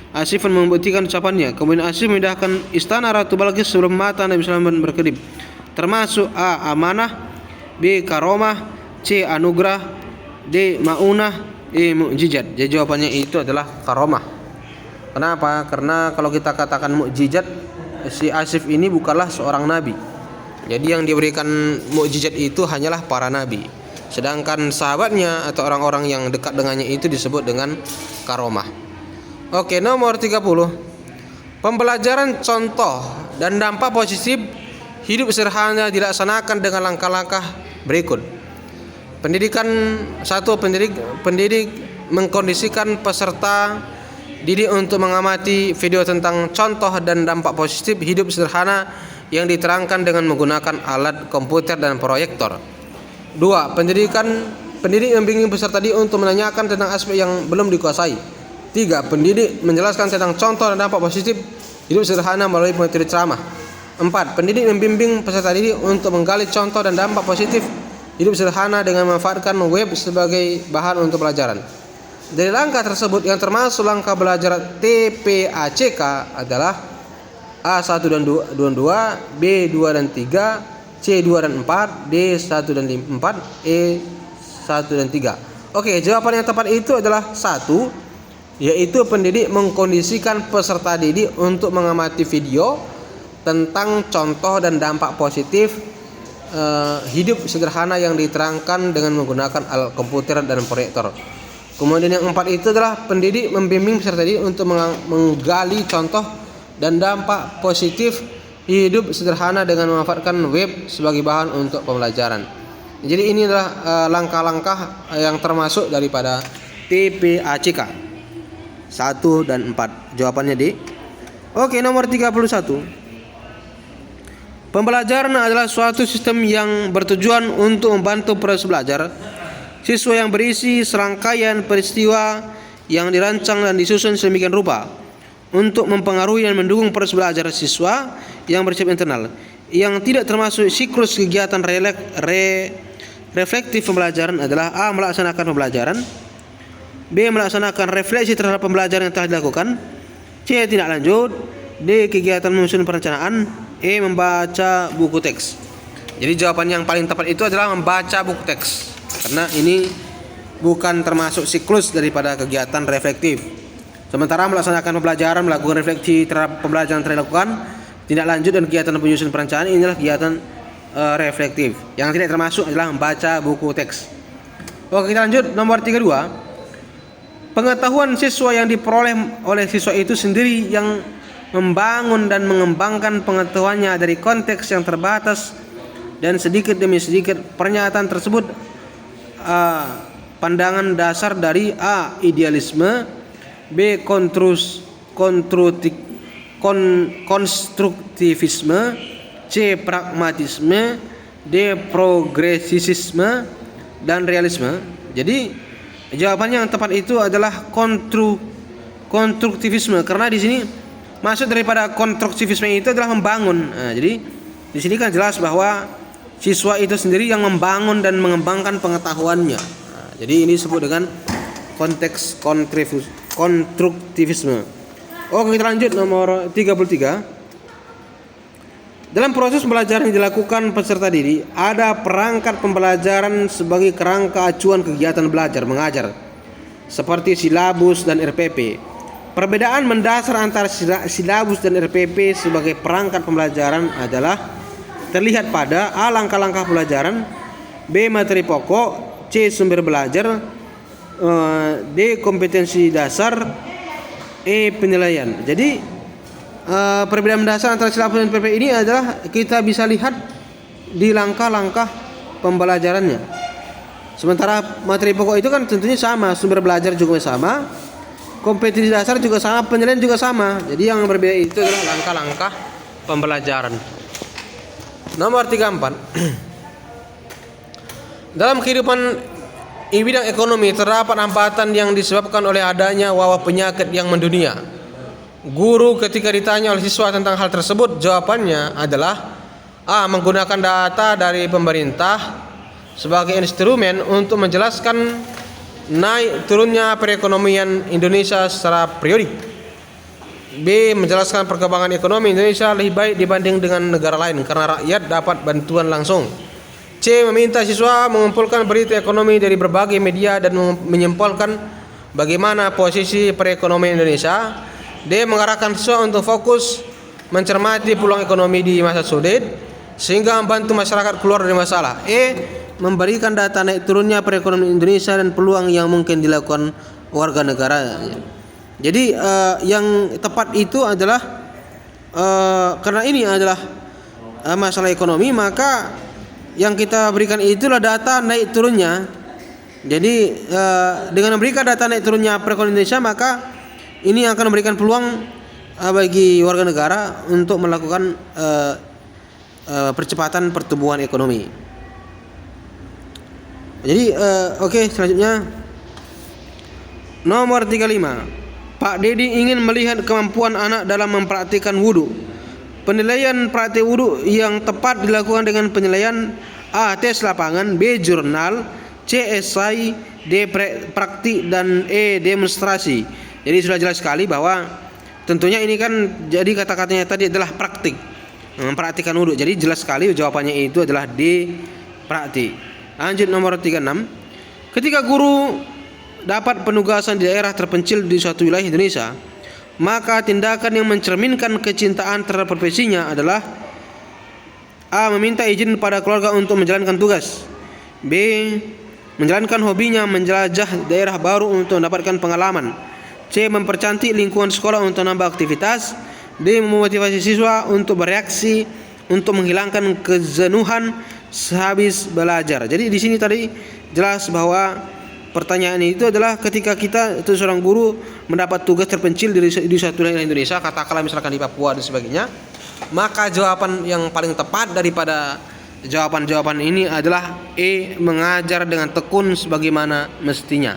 Asif membuktikan ucapannya. Kemudian Asif memindahkan istana Ratu Balqis sebelum mata Nabi Sulaiman berkedip. Termasuk A. Amanah, B. Karomah, C. Anugerah, D. Maunah, E. Mukjizat. Jadi jawabannya itu adalah karomah. Kenapa? Karena kalau kita katakan mukjizat, si Asif ini bukanlah seorang nabi. Jadi yang diberikan mukjizat itu hanyalah para nabi. Sedangkan sahabatnya atau orang-orang yang dekat dengannya itu disebut dengan karomah. Oke, nomor 30. Pembelajaran contoh dan dampak positif hidup sederhana dilaksanakan dengan langkah-langkah berikut. Pendidik mengkondisikan peserta didik untuk mengamati video tentang contoh dan dampak positif hidup sederhana yang diterangkan dengan menggunakan alat komputer dan proyektor. 2. Pendidik membimbing peserta didik untuk menanyakan tentang aspek yang belum dikuasai. 3. Pendidik menjelaskan tentang contoh dan dampak positif hidup sederhana melalui materi ceramah. 4. Pendidik membimbing peserta didik untuk menggali contoh dan dampak positif hidup sederhana dengan memanfaatkan web sebagai bahan untuk pelajaran. Dari langkah tersebut yang termasuk langkah belajar TPACK adalah A1 dan 2, B2 dan 3, C2 dan 4, D1 dan 4, E1 dan 3. Oke, jawaban yang tepat itu adalah 1, yaitu pendidik mengkondisikan peserta didik untuk mengamati video tentang contoh dan dampak positif hidup sederhana yang diterangkan dengan menggunakan alat komputer dan proyektor. Kemudian yang 4 itu adalah pendidik membimbing peserta didik untuk menggali contoh dan dampak positif hidup sederhana dengan memanfaatkan web sebagai bahan untuk pembelajaran. Jadi ini adalah langkah-langkah yang termasuk daripada PPACK 1 dan 4. Jawabannya D. Oke, nomor 31. Pembelajaran adalah suatu sistem yang bertujuan untuk membantu proses belajar siswa yang berisi serangkaian peristiwa yang dirancang dan disusun sedemikian rupa untuk mempengaruhi dan mendukung proses belajar siswa yang bersifat internal, yang tidak termasuk siklus kegiatan reflektif pembelajaran adalah A. Melaksanakan pembelajaran, B. Melaksanakan refleksi terhadap pembelajaran yang telah dilakukan, C. Tindak lanjut, D. Kegiatan menyusun perencanaan, E. Membaca buku teks. Jadi jawaban yang paling tepat itu adalah membaca buku teks, karena ini bukan termasuk siklus daripada kegiatan reflektif. Sementara melaksanakan pembelajaran, melakukan refleksi terhadap pembelajaran yang telah dilakukan, tindak lanjut dan kegiatan penyusun perencanaan, inilah kegiatan reflektif. Yang tidak termasuk adalah membaca buku teks. Oke, kita lanjut nomor 32. Pengetahuan siswa yang diperoleh oleh siswa itu sendiri yang membangun dan mengembangkan pengetahuannya dari konteks yang terbatas, dan sedikit demi sedikit pernyataan tersebut pandangan dasar dari A. Idealisme, B. Konstruktivisme, C. Pragmatisme, D. Progresisme, dan realisme. Jadi jawabannya yang tepat itu adalah konstruktivisme, karena di sini maksud daripada konstruktivisme itu adalah membangun. Nah, jadi di sini kan jelas bahwa siswa itu sendiri yang membangun dan mengembangkan pengetahuannya. Nah, jadi ini disebut dengan konteks konstruktivisme. Oke, kita lanjut nomor 33. Dalam proses pembelajaran yang dilakukan peserta didik, ada perangkat pembelajaran sebagai kerangka acuan kegiatan belajar mengajar, seperti silabus dan RPP. Perbedaan mendasar antara silabus dan RPP sebagai perangkat pembelajaran adalah terlihat pada A. Langkah-langkah pembelajaran, B. Materi pokok, C. Sumber belajar, D. Kompetensi dasar, E. Penilaian. Jadi perbedaan mendasar antara silabus dan RPP ini adalah kita bisa lihat di langkah-langkah pembelajarannya. Sementara materi pokok itu kan tentunya sama, sumber belajar juga sama, kompetensi dasar juga sama, penilaian juga sama. Jadi yang berbeda itu adalah langkah-langkah pembelajaran. Nomor 34. Dalam kehidupan bidang ekonomi terdapat hambatan yang disebabkan oleh adanya wabah penyakit yang mendunia. Guru ketika ditanya oleh siswa tentang hal tersebut, jawabannya adalah A. Menggunakan data dari pemerintah sebagai instrumen untuk menjelaskan naik turunnya perekonomian Indonesia secara periodik. B. Menjelaskan perkembangan ekonomi Indonesia lebih baik dibanding dengan negara lain karena rakyat dapat bantuan langsung. C. Meminta siswa mengumpulkan berita ekonomi dari berbagai media dan menyimpulkan bagaimana posisi perekonomian Indonesia. D. Mengarahkan siswa untuk fokus mencermati peluang ekonomi di masa sulit sehingga membantu masyarakat keluar dari masalah. E. Memberikan data naik turunnya perekonomian Indonesia dan peluang yang mungkin dilakukan warga negara. Jadi yang tepat itu adalah karena ini adalah masalah ekonomi, maka yang kita berikan itulah data naik turunnya. Jadi dengan memberikan data naik turunnya perekonomian Indonesia, maka ini akan memberikan peluang bagi warga negara untuk melakukan percepatan pertumbuhan ekonomi. Jadi oke, selanjutnya nomor 35. Pak Dedi ingin melihat kemampuan anak dalam mempraktikkan wudu. Penilaian praktik wudu yang tepat dilakukan dengan penilaian A. Tes lapangan, B. Jurnal, C. Esai, D. Praktik, dan E. Demonstrasi. Jadi sudah jelas sekali bahwa tentunya ini kan jadi kata-katanya tadi adalah praktik, mempraktikkan wudu. Jadi jelas sekali jawabannya itu adalah D. Praktik. Lanjut nomor 36. Ketika guru dapat penugasan di daerah terpencil di suatu wilayah Indonesia, maka tindakan yang mencerminkan kecintaan terhadap profesinya adalah A. Meminta izin pada keluarga untuk menjalankan tugas, B. Menjalankan hobinya menjelajah daerah baru untuk mendapatkan pengalaman, C. Mempercantik lingkungan sekolah untuk menambah aktivitas, D. Memotivasi siswa untuk bereaksi untuk menghilangkan kejenuhan, sehabis belajar. Jadi di sini tadi jelas bahwa pertanyaan itu adalah ketika kita itu seorang guru mendapat tugas terpencil di suatu daerah Indonesia, katakanlah misalkan di Papua dan sebagainya, maka jawaban yang paling tepat daripada jawaban-jawaban ini adalah mengajar dengan tekun sebagaimana mestinya.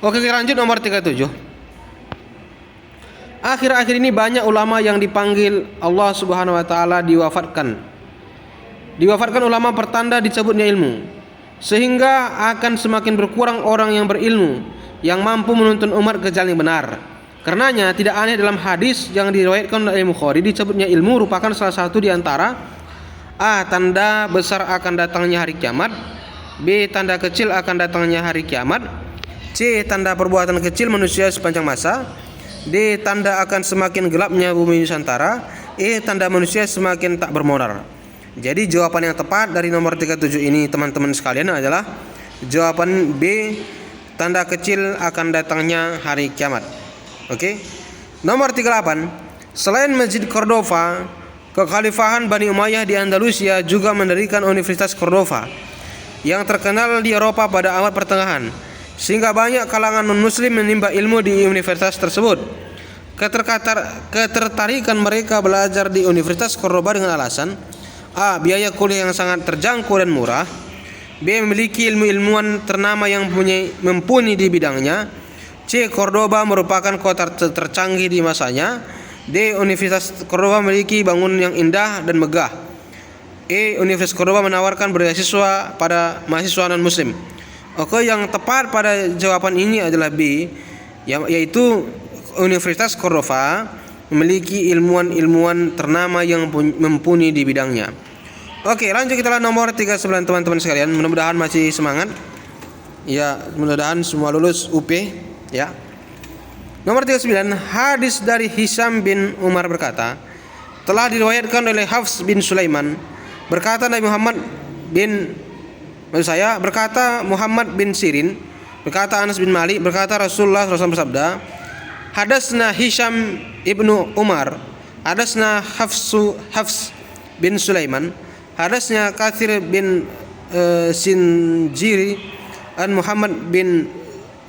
Oke, kita lanjut nomor 37. Akhir-akhir ini banyak ulama yang dipanggil Allah Subhanahu wa taala diwafatkan. Diwafatkan ulama pertanda dicabutnya ilmu, sehingga akan semakin berkurang orang yang berilmu yang mampu menuntun umat ke jalan yang benar. Karenanya tidak aneh dalam hadis yang diriwayatkan oleh Bukhari, dicabutnya ilmu merupakan salah satu di antara A. Tanda besar akan datangnya hari kiamat, B. Tanda kecil akan datangnya hari kiamat, C. Tanda perbuatan kecil manusia sepanjang masa, D. Tanda akan semakin gelapnya bumi Nusantara, E. Tanda manusia semakin tak bermoral. Jadi jawaban yang tepat dari nomor 37 ini teman-teman sekalian adalah jawaban B. Tanda kecil akan datangnya hari kiamat. Oke. Nomor 38. Selain Masjid Cordova, Kekhalifahan Bani Umayyah di Andalusia juga mendirikan Universitas Cordova yang terkenal di Eropa pada abad pertengahan, sehingga banyak kalangan non-muslim menimba ilmu di universitas tersebut. Ketertarikan mereka belajar di Universitas Cordova dengan alasan A. Biaya kuliah yang sangat terjangkau dan murah, B. Memiliki ilmu-ilmuwan ternama yang mumpuni di bidangnya, C. Cordova merupakan kota tercanggih di masanya, D. Universitas Cordova memiliki bangunan yang indah dan megah, E. Universitas Cordova menawarkan beasiswa pada mahasiswa non-muslim. Oke, yang tepat pada jawaban ini adalah B, yaitu Universitas Cordova memiliki ilmuwan-ilmuwan ternama yang mumpuni di bidangnya. Oke, lanjut kita nomor 39 teman-teman sekalian. Mudah-mudahan masih semangat. Ya, mudah-mudahan semua lulus UP ya. Nomor 39, hadis dari Hisham bin Umar berkata, telah diriwayatkan oleh Hafs bin Sulaiman berkata berkata Muhammad bin Sirin, berkata Anas bin Malik, berkata Rasulullah SAW bersabda, hadasna Hisham ibnu Umar, hadasna Hafs bin Sulaiman, hadasnya Kathir bin Sinjiri, an Muhammad bin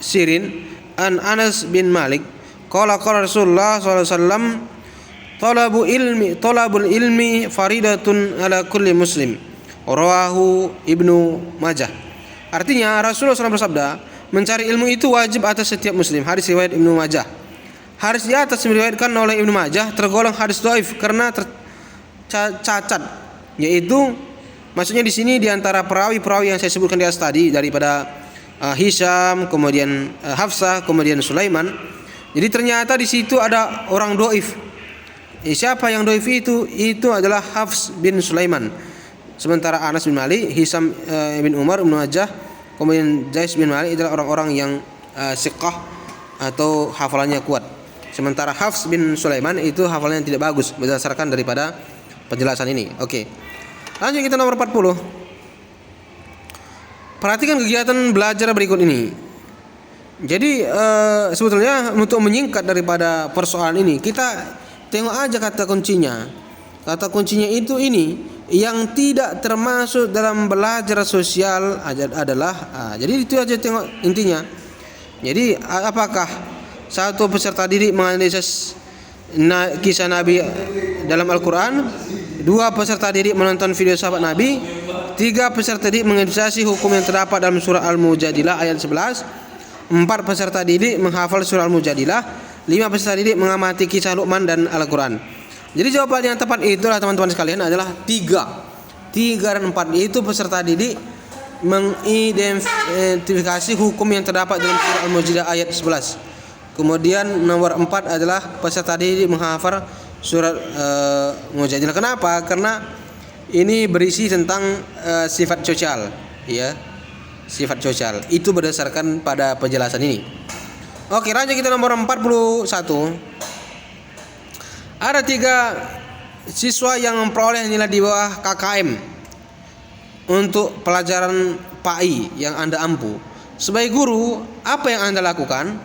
Sirin, an Anas bin Malik, qala Rasulullah SAW, talabul ilmi faridatun ala kulli muslim, rawahu Ibnu Majah. Artinya Rasulullah SAW bersabda, mencari ilmu itu wajib atas setiap muslim. Hadis riwayat Ibnu Majah. Hadis di atas diriwayatkan oleh Ibnu Majah tergolong hadis dhaif karena cacat, yaitu maksudnya di sini di antara perawi-perawi yang saya sebutkan di atas tadi daripada Hisham, kemudian Hafsah, kemudian Sulaiman. Jadi ternyata di situ ada orang dhaif. Siapa yang dhaif itu? Itu adalah Hafs bin Sulaiman. Sementara Anas bin Malik, Hisham bin Umar, Ibnu Majah, kemudian Jais bin Malik adalah orang-orang yang siqah atau hafalannya kuat. Sementara Hafs bin Sulaiman itu hafalannya tidak bagus berdasarkan daripada penjelasan ini. Oke. Lanjut kita nomor 40. Perhatikan kegiatan belajar berikut ini. Jadi sebetulnya untuk menyingkat daripada persoalan ini, kita tengok aja kata kuncinya. Kata kuncinya itu ini yang tidak termasuk dalam belajar sosial adalah jadi itu aja tengok intinya. Jadi apakah satu peserta didik menganalisis kisah Nabi dalam Al-Quran, dua peserta didik menonton video sahabat Nabi, tiga peserta didik menganalisis hukum yang terdapat dalam surah Al-Mujadilah ayat 11, empat peserta didik menghafal surah Al-Mujadilah, lima peserta didik mengamati kisah Luqman dan Al-Quran. Jadi jawaban yang tepat itulah teman-teman sekalian adalah 3 dan 4, yaitu peserta didik mengidentifikasi hukum yang terdapat dalam surah Al-Mujadilah ayat 11. Kemudian nomor 4 adalah peserta didik menghafal surat Mujadilah. Kenapa? Karena ini berisi tentang sifat sosial, ya. Sifat sosial. Itu berdasarkan pada penjelasan ini. Oke, lanjut kita nomor 41. Ada 3 siswa yang memperoleh nilai di bawah KKM untuk pelajaran PAI yang Anda ampu. Sebagai guru, apa yang Anda lakukan?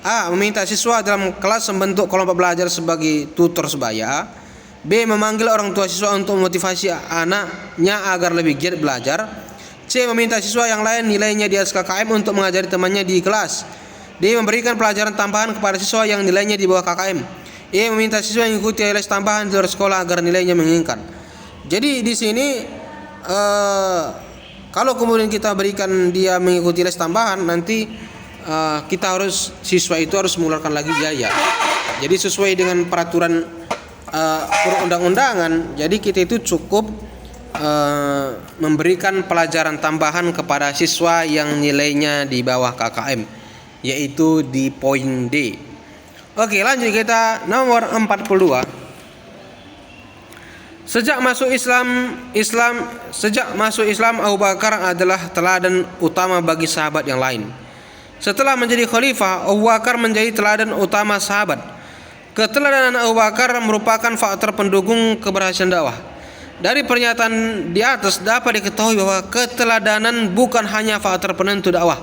A. Meminta siswa dalam kelas membentuk kelompok belajar sebagai tutor sebaya. B. Memanggil orang tua siswa untuk memotivasi anaknya agar lebih giat belajar. C. Meminta siswa yang lain nilainya di atas KKM untuk mengajari temannya di kelas. D. Memberikan pelajaran tambahan kepada siswa yang nilainya di bawah KKM. E. Meminta siswa yang mengikuti les tambahan di luar sekolah agar nilainya menginginkan. Jadi di sini kalau kemudian kita berikan dia mengikuti les tambahan, nanti siswa itu harus mengeluarkan lagi biaya. Jadi sesuai dengan peraturan perundang-undangan, jadi kita itu cukup memberikan pelajaran tambahan kepada siswa yang nilainya di bawah KKM, yaitu di poin D. Oke, lanjut kita nomor 42. Sejak masuk Islam Abu Bakar adalah teladan utama bagi sahabat yang lain. Setelah menjadi khalifah, Abu Bakar menjadi teladan utama sahabat. Keteladanan Abu Bakar merupakan faktor pendukung keberhasilan dakwah. Dari pernyataan di atas dapat diketahui bahwa keteladanan bukan hanya faktor penentu dakwah,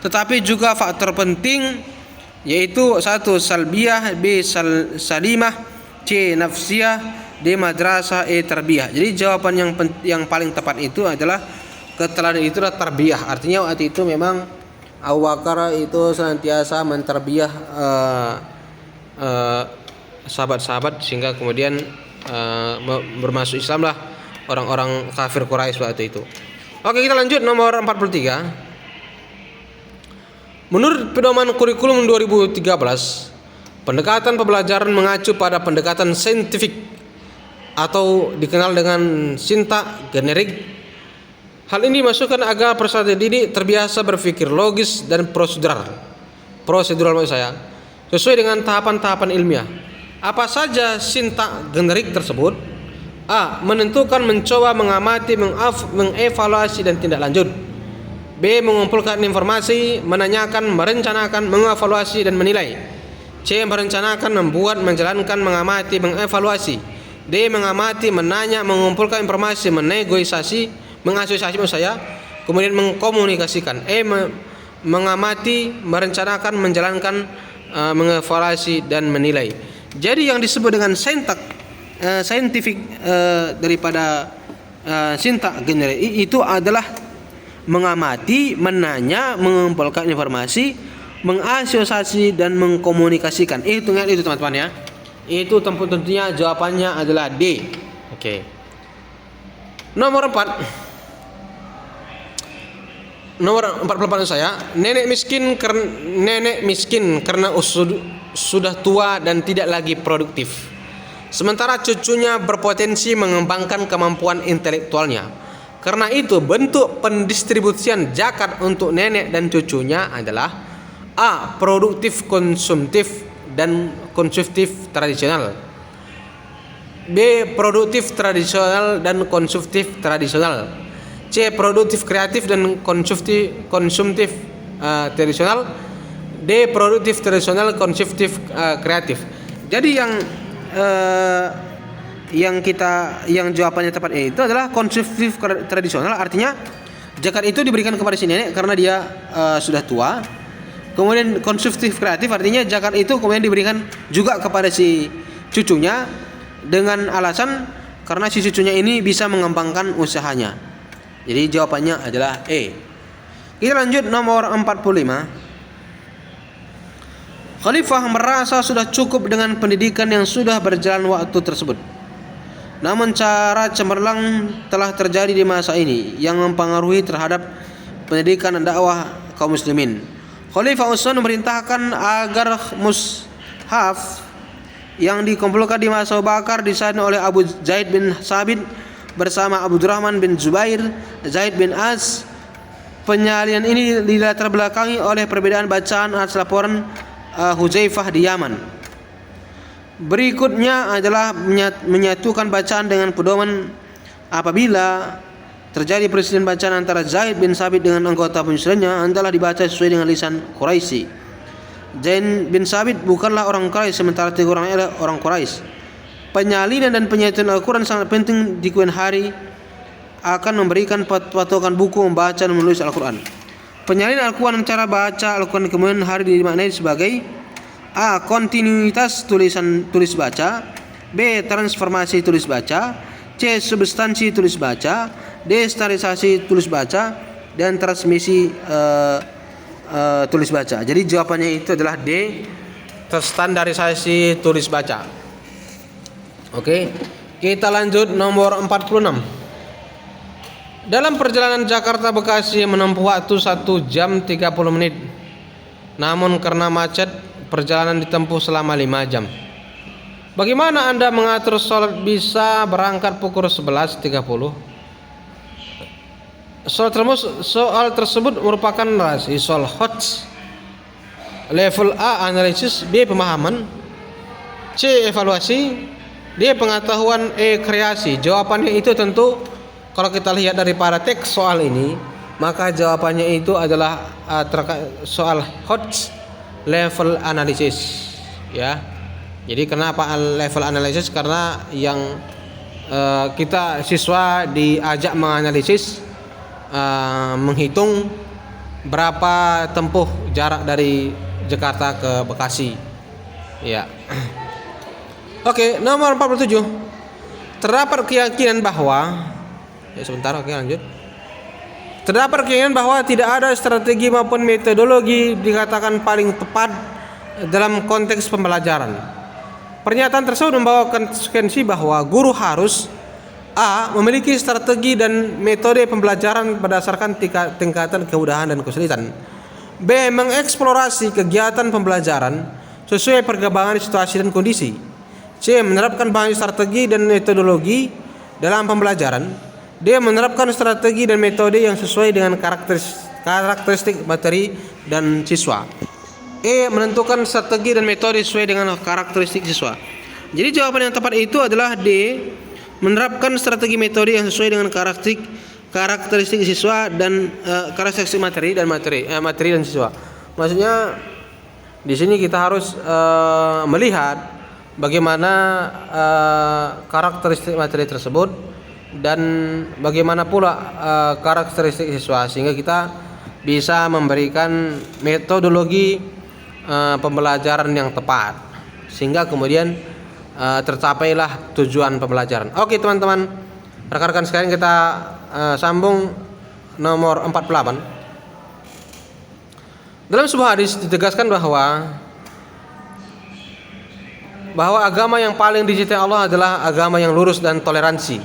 tetapi juga faktor penting, yaitu 1. Salbiyah, B. Salimah, C. Nafsiyah, D. Madrasah, E. Tarbiyah. Jadi jawaban yang paling tepat itu adalah keteladanan itu adalah tarbiyah. Artinya waktu itu memang Abu Bakar itu senantiasa mentarbiyah sahabat-sahabat sehingga kemudian bermasuk Islam lah orang-orang kafir Quraisy waktu itu. Oke, kita lanjut nomor 43. Menurut pedoman kurikulum 2013, pendekatan pembelajaran mengacu pada pendekatan saintifik atau dikenal dengan sintak generik. Hal ini dimasukkan agar peserta didik terbiasa berpikir logis dan prosedural maksud saya, sesuai dengan tahapan-tahapan ilmiah. Apa saja sintak generik tersebut? A. Menentukan, mencoba, mengamati, mengevaluasi dan tindak lanjut. B. Mengumpulkan informasi, menanyakan, merencanakan, mengevaluasi dan menilai. C. Merencanakan, membuat, menjalankan, mengamati, mengevaluasi. D. Mengamati, menanya, mengumpulkan informasi, mengasosiasi maksud saya, kemudian mengkomunikasikan. E. Mengamati, merencanakan, menjalankan, mengevaluasi dan menilai. Jadi yang disebut dengan saintifik daripada sintak generik itu adalah mengamati, menanya, mengumpulkan informasi, mengasosiasi dan mengkomunikasikan. Itu teman-teman ya. Itu tentunya jawabannya adalah D. Oke. Nomor 44 saya, nenek miskin karena sudah tua dan tidak lagi produktif. Sementara cucunya berpotensi mengembangkan kemampuan intelektualnya. Karena itu bentuk pendistribusian zakat untuk nenek dan cucunya adalah A. Produktif konsumtif dan konsumtif tradisional. B. Produktif tradisional dan konsumtif tradisional. C. Produktif kreatif dan konsumtif tradisional. D. Produktif tradisional konsumtif kreatif. Jadi yang jawabannya tepat itu adalah konsumtif tradisional. Artinya zakat itu diberikan kepada si nenek karena dia sudah tua. Kemudian konsumtif kreatif artinya zakat itu kemudian diberikan juga kepada si cucunya dengan alasan karena si cucunya ini bisa mengembangkan usahanya. Jadi jawabannya adalah E. Kita lanjut nomor 45. Khalifah merasa sudah cukup dengan pendidikan yang sudah berjalan waktu tersebut. Namun cara cemerlang telah terjadi di masa ini yang mempengaruhi terhadap pendidikan dan dakwah kaum muslimin. Khalifah Utsman memerintahkan agar mushaf yang dikumpulkan di masa Abu Bakar disalin oleh Abu Zaid bin Sabit bersama Abdurrahman bin Zubair, Zaid bin Az. Penyalinan ini dilatar belakangi oleh perbedaan bacaan atas laporan Huzaifah di Yaman. Berikutnya adalah menyatukan bacaan dengan pedoman apabila terjadi perselisihan bacaan antara Zaid bin Sabit dengan anggota penyesuaiannya adalah dibaca sesuai dengan lisan Quraisy. Zaid bin Sabit bukanlah orang Quraisy sementara tiga orang adalah orang Quraisy. Penyalinan dan penyatuan Al-Quran sangat penting di kemudian hari akan memberikan patokan buku membaca dan menulis Al-Quran. Penyalinan Al-Quran dan cara baca Al-Quran di kemudian hari dimaknai sebagai A. Kontinuitas tulis baca. B. Transformasi tulis baca, C. Substansi tulis baca, D. Standarisasi tulis baca, dan transmisi tulis baca. Jadi jawabannya itu adalah D. Standarisasi tulis baca. Oke, kita lanjut nomor 46. Dalam perjalanan Jakarta Bekasi menempuh waktu 1 jam 30 menit. Namun karena macet, perjalanan ditempuh selama 5 jam. Bagaimana Anda mengatur sholat bisa berangkat pukul 11.30? Soal tersebut merupakan narasi soal HOTS. Level A analisis, B pemahaman, C evaluasi, D pengetahuan, E kreasi. Jawabannya itu tentu kalau kita lihat daripada teks soal ini, maka jawabannya itu adalah soal HOTS level analisis, ya. Jadi kenapa level analisis? Karena yang kita siswa diajak menganalisis, menghitung berapa tempuh jarak dari Jakarta ke Bekasi, ya. Oke, nomor 47. Terdapat keyakinan bahwa lanjut. Terdapat keyakinan bahwa tidak ada strategi maupun metodologi dikatakan paling tepat dalam konteks pembelajaran. Pernyataan tersebut membawa konsekuensi bahwa guru harus A. memiliki strategi dan metode pembelajaran berdasarkan tingkatan kemudahan dan kesulitan. B. mengeksplorasi kegiatan pembelajaran sesuai perkembangan situasi dan kondisi. C. menerapkan bahan strategi dan metodologi dalam pembelajaran. D. menerapkan strategi dan metode yang sesuai dengan karakteristik materi dan siswa. E. menentukan strategi dan metode sesuai dengan karakteristik siswa. Jadi jawaban yang tepat itu adalah D. menerapkan strategi metode yang sesuai dengan karakteristik siswa dan karakteristik materi dan siswa. Maksudnya di sini kita harus melihat bagaimana karakteristik materi tersebut dan bagaimana pula karakteristik siswa, sehingga kita bisa memberikan metodologi pembelajaran yang tepat, sehingga kemudian tercapailah tujuan pembelajaran. Oke teman-teman, rekan-rekan sekalian, kita sambung nomor 48. Dalam sebuah hadis ditegaskan bahwa agama yang paling dicintai Allah adalah agama yang lurus dan toleransi.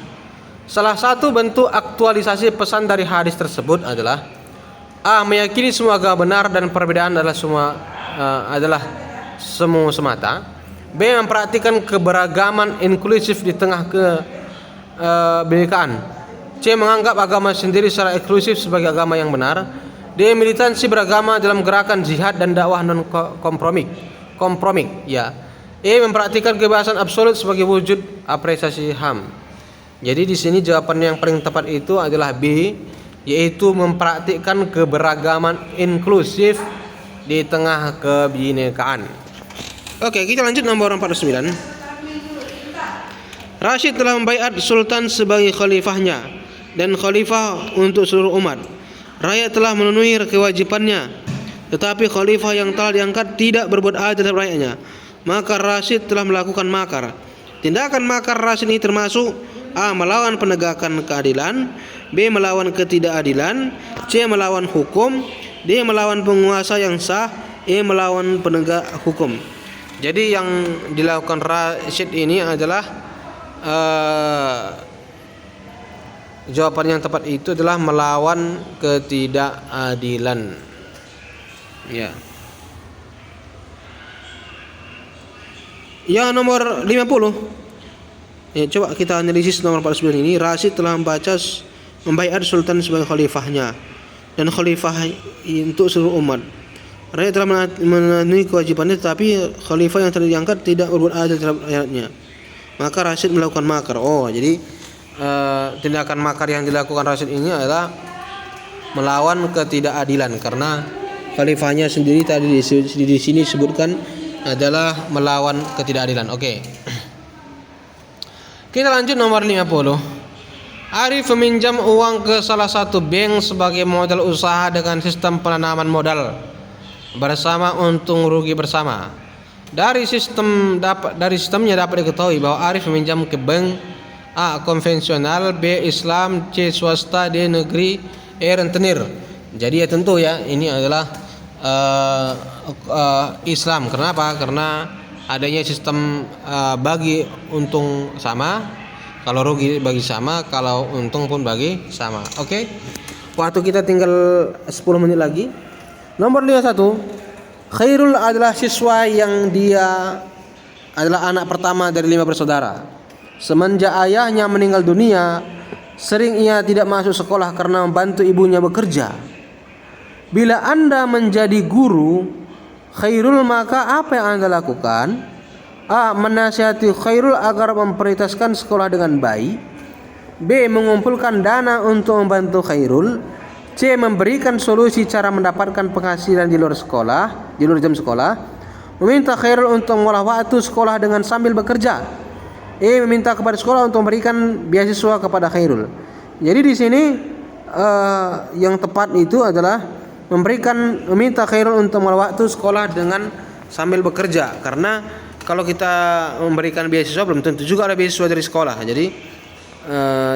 Salah satu bentuk aktualisasi pesan dari hadis tersebut adalah A. meyakini semua agama benar dan perbedaan adalah semu semata. B. mempraktikkan keberagaman inklusif di tengah kebinekaan. C. menganggap agama sendiri secara eksklusif sebagai agama yang benar. D. militansi beragama dalam gerakan jihad dan dakwah non kompromik, ya. E. mempraktikkan kebebasan absolut sebagai wujud apresiasi HAM. Jadi di sini jawaban yang paling tepat itu adalah B, yaitu mempraktikkan keberagaman inklusif di tengah kebinekaan. Oke, kita lanjut nomor 49. Rashid telah membaiat Sultan sebagai khalifahnya dan khalifah untuk seluruh umat. Rakyat telah memenuhi kewajibannya, tetapi khalifah yang telah diangkat tidak berbuat adil terhadap rakyatnya. Maka Rashid telah melakukan makar. Tindakan makar Rashid ini termasuk A. melawan penegakan keadilan, B. melawan ketidakadilan, C. melawan hukum, D. melawan penguasa yang sah, E. melawan penegak hukum. Jadi yang dilakukan Rashid ini adalah jawaban yang tepat itu adalah melawan ketidakadilan, ya. Yang nomor 50. Ya, coba kita analisis nomor 49 ini. Rashid telah membaiat Sultan sebagai khalifahnya dan khalifah untuk seluruh umat. Rakyat telah memenuhi kewajibannya, tetapi khalifah yang telah diangkat tidak berbuat adil terhadap rakyatnya. Maka Rashid melakukan makar. Jadi tindakan makar yang dilakukan Rashid ini adalah melawan ketidakadilan, karena khalifahnya sendiri tadi di sini disebutkan adalah melawan ketidakadilan. Oke. Kita lanjut nomor 50. Arif meminjam uang ke salah satu bank sebagai modal usaha dengan sistem penanaman modal bersama untung rugi bersama. Dari sistemnya dapat diketahui bahwa Arif meminjam ke bank A. konvensional, B. Islam, C. swasta, D. negeri, E. rentenir. Jadi ya tentu ya ini adalah Islam. Kenapa? Karena adanya sistem bagi untung sama, kalau rugi bagi sama, kalau untung pun bagi sama. Oke. Waktu kita tinggal 10 menit lagi. Nomor 51. Khairul adalah siswa yang dia adalah anak pertama dari 5 bersaudara. Semenjak ayahnya meninggal dunia, sering ia tidak masuk sekolah karena membantu ibunya bekerja. Bila Anda menjadi guru Khairul, maka apa yang Anda lakukan? A. Menasihati Khairul agar memprioritaskan sekolah dengan baik. B. Mengumpulkan dana untuk membantu Khairul. C. Memberikan solusi cara mendapatkan penghasilan di luar jam sekolah. Meminta Khairul untuk mengolah waktu sekolah dengan sambil bekerja. E. Meminta kepada sekolah untuk memberikan beasiswa kepada Khairul. Jadi di sini yang tepat itu adalah meminta Khairul untuk mengolah waktu sekolah dengan sambil bekerja. Karena kalau kita memberikan beasiswa belum tentu juga ada beasiswa dari sekolah. Jadi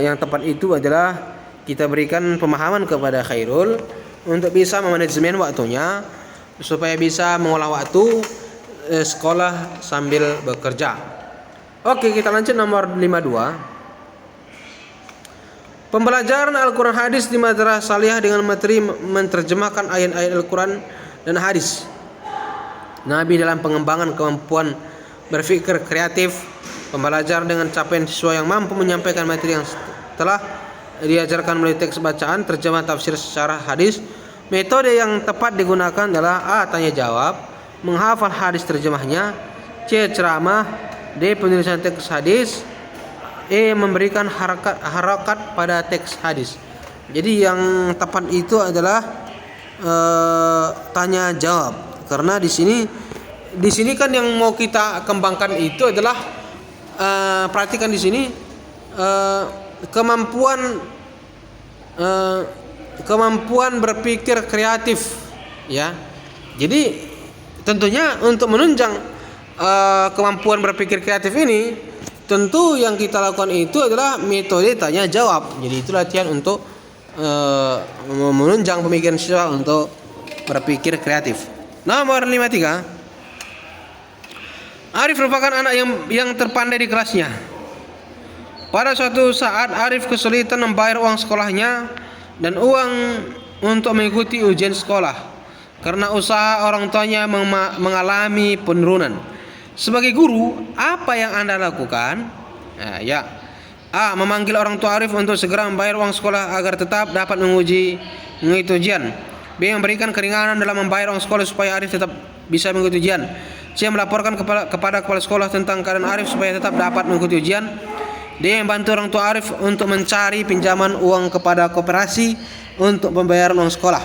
yang tepat itu adalah kita berikan pemahaman kepada Khairul untuk bisa memanajemen waktunya supaya bisa mengolah waktu sekolah sambil bekerja. Oke, kita lanjut nomor 52. Pembelajaran Al-Quran hadis di Madrasah Salihah dengan materi menerjemahkan ayat-ayat Al-Quran dan hadis Nabi dalam pengembangan kemampuan berpikir kreatif. Pembelajaran dengan capaian siswa yang mampu menyampaikan materi yang telah diajarkan melalui teks bacaan, terjemah, tafsir secara hadis. Metode yang tepat digunakan adalah A. Tanya jawab, menghafal hadis terjemahnya, C. Ceramah, D. Penulisan teks hadis, E. Memberikan harakat pada teks hadis. Jadi yang tepat itu adalah tanya jawab. Karena di sini kan yang mau kita kembangkan itu adalah perhatikan di sini kemampuan berpikir kreatif ya. Jadi tentunya untuk menunjang kemampuan berpikir kreatif ini, tentu yang kita lakukan itu adalah metode tanya jawab. Jadi itu latihan untuk menunjang pemikiran siswa untuk berpikir kreatif. Nomor 53. Arif merupakan anak yang terpandai di kelasnya. Pada suatu saat Arif kesulitan membayar uang sekolahnya dan uang untuk mengikuti ujian sekolah karena usaha orang tuanya mengalami penurunan. Sebagai guru, apa yang Anda lakukan? A. Memanggil orang tua Arif untuk segera membayar uang sekolah agar tetap dapat mengikuti ujian. B. Memberikan keringanan dalam membayar uang sekolah supaya Arif tetap bisa mengikuti ujian. C. Melaporkan kepada kepala sekolah tentang keadaan Arif supaya tetap dapat mengikuti ujian. D. Membantu orang tua Arif untuk mencari pinjaman uang kepada koperasi untuk pembayaran uang sekolah.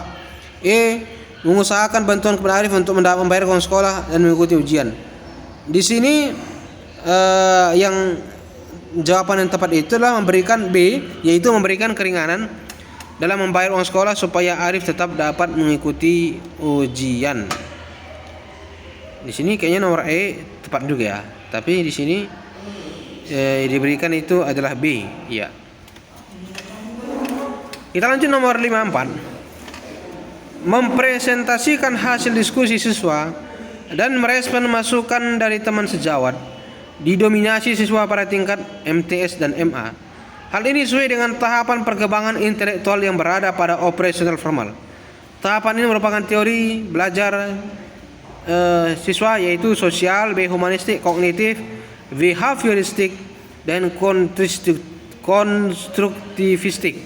E. Mengusahakan bantuan kepada Arif untuk membayar uang sekolah dan mengikuti ujian. Di sini yang jawaban yang tepat itu adalah memberikan B, yaitu memberikan keringanan dalam membayar uang sekolah supaya Arif tetap dapat mengikuti ujian. Di sini kayaknya nomor E tepat juga ya, tapi di sini diberikan itu adalah B, ya. Kita lanjut nomor 54. Mempresentasikan hasil diskusi siswa dan merespon masukan dari teman sejawat. Didominasi siswa pada tingkat MTS dan MA. Hal ini sesuai dengan tahapan perkembangan intelektual yang berada pada operasional formal. Tahapan ini merupakan teori belajar siswa, yaitu sosial, B. Humanistik, kognitif, behavioristik, dan konstruktivistik.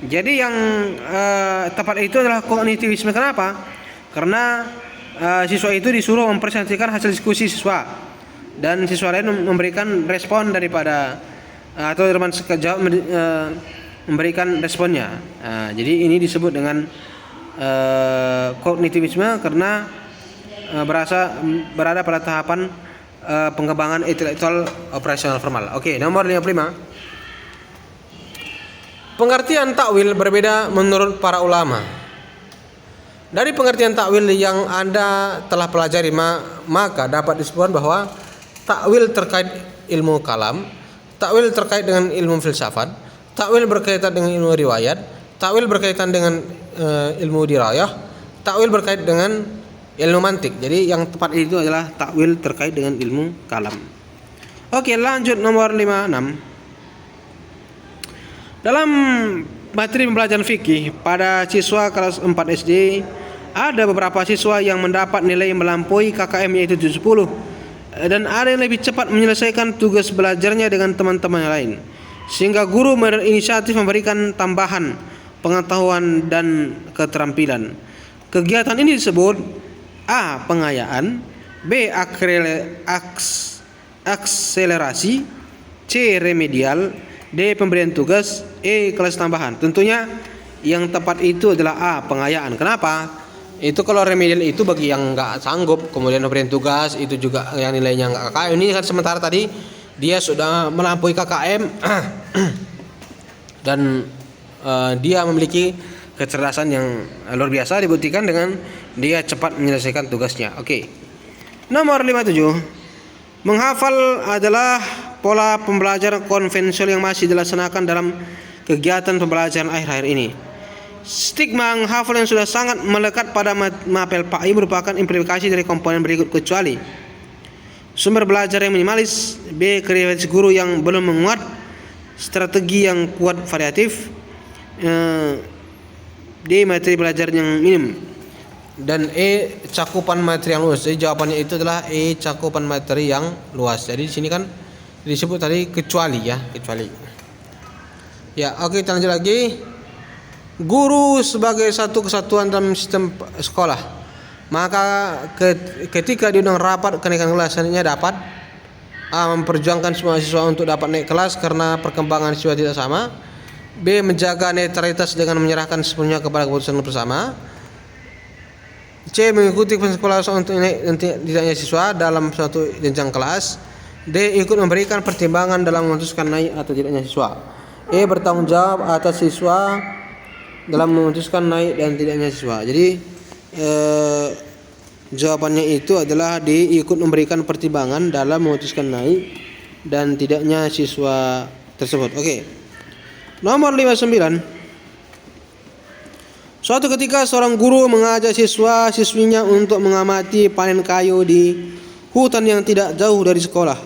Jadi yang tepat itu adalah kognitivisme. Kenapa? Karena siswa itu disuruh mempresentasikan hasil diskusi siswa dan siswa lain memberikan respon daripada atau teman sejawat memberikan responnya. Jadi ini disebut dengan kognitivisme karena berada pada tahapan pengembangan intelektual operasional formal. Oke, nomor 55. Pengertian takwil berbeda menurut para ulama. Dari pengertian takwil yang Anda telah pelajari, maka dapat disebutkan bahwa takwil terkait ilmu kalam, takwil terkait dengan ilmu filsafat, takwil berkaitan dengan ilmu riwayat, takwil berkaitan dengan ilmu dirayah, takwil berkait dengan ilmu mantik. Jadi yang tepat itu adalah takwil terkait dengan ilmu kalam. Oke, lanjut nomor 56. Dalam materi pembelajaran fikih pada siswa kelas 4 SD, ada beberapa siswa yang mendapat nilai melampaui KKM yaitu 70, dan ada yang lebih cepat menyelesaikan tugas belajarnya dengan teman-teman yang lain, sehingga guru berinisiatif memberikan tambahan pengetahuan dan keterampilan. Kegiatan ini disebut A. Pengayaan, B. Akselerasi, C. Remedial, D. Pemberian tugas, E. Kelas tambahan. Tentunya yang tepat itu adalah A. Pengayaan. Kenapa? Itu kalau remedial itu bagi yang nggak sanggup, kemudian pemberian tugas itu juga yang nilainya nggak KKM. Ini kan sementara tadi dia sudah melampaui KKM dan dia memiliki kecerdasan yang luar biasa, dibuktikan dengan dia cepat menyelesaikan tugasnya. Oke. Nomor 57. Menghafal adalah pola pembelajaran konvensional yang masih dilaksanakan dalam kegiatan pembelajaran akhir-akhir ini. Stigma menghafal yang sudah sangat melekat pada mapel PAI merupakan implikasi dari komponen berikut, kecuali sumber belajar yang minimalis, B. Kreativitas guru yang belum menguat, strategi yang kuat variatif, D. Materi belajar yang minim, dan E. Cakupan materi yang luas. Jadi jawabannya itu adalah E. Cakupan materi yang luas. Jadi di sini kan disebut tadi kecuali ya, kecuali. Ya, oke, kita lanjut lagi. Guru sebagai satu kesatuan dalam sistem sekolah, maka ketika diundang rapat kenaikan kelas, selanjutnya dapat A. Memperjuangkan semua siswa untuk dapat naik kelas karena perkembangan siswa tidak sama, B. Menjaga netralitas dengan menyerahkan sepenuhnya kepada keputusan bersama, C. Mengikuti sekolah untuk naik tidaknya siswa dalam suatu jenjang kelas, D. Ikut memberikan pertimbangan dalam memutuskan naik atau tidaknya siswa, E. Bertanggung jawab atas siswa dalam memutuskan naik dan tidaknya siswa. Jadi jawabannya itu adalah D. Ikut memberikan pertimbangan dalam memutuskan naik dan tidaknya siswa tersebut. Oke. Nomor 59. Suatu ketika seorang guru mengajak siswa-siswinya untuk mengamati panen kayu di hutan yang tidak jauh dari sekolah.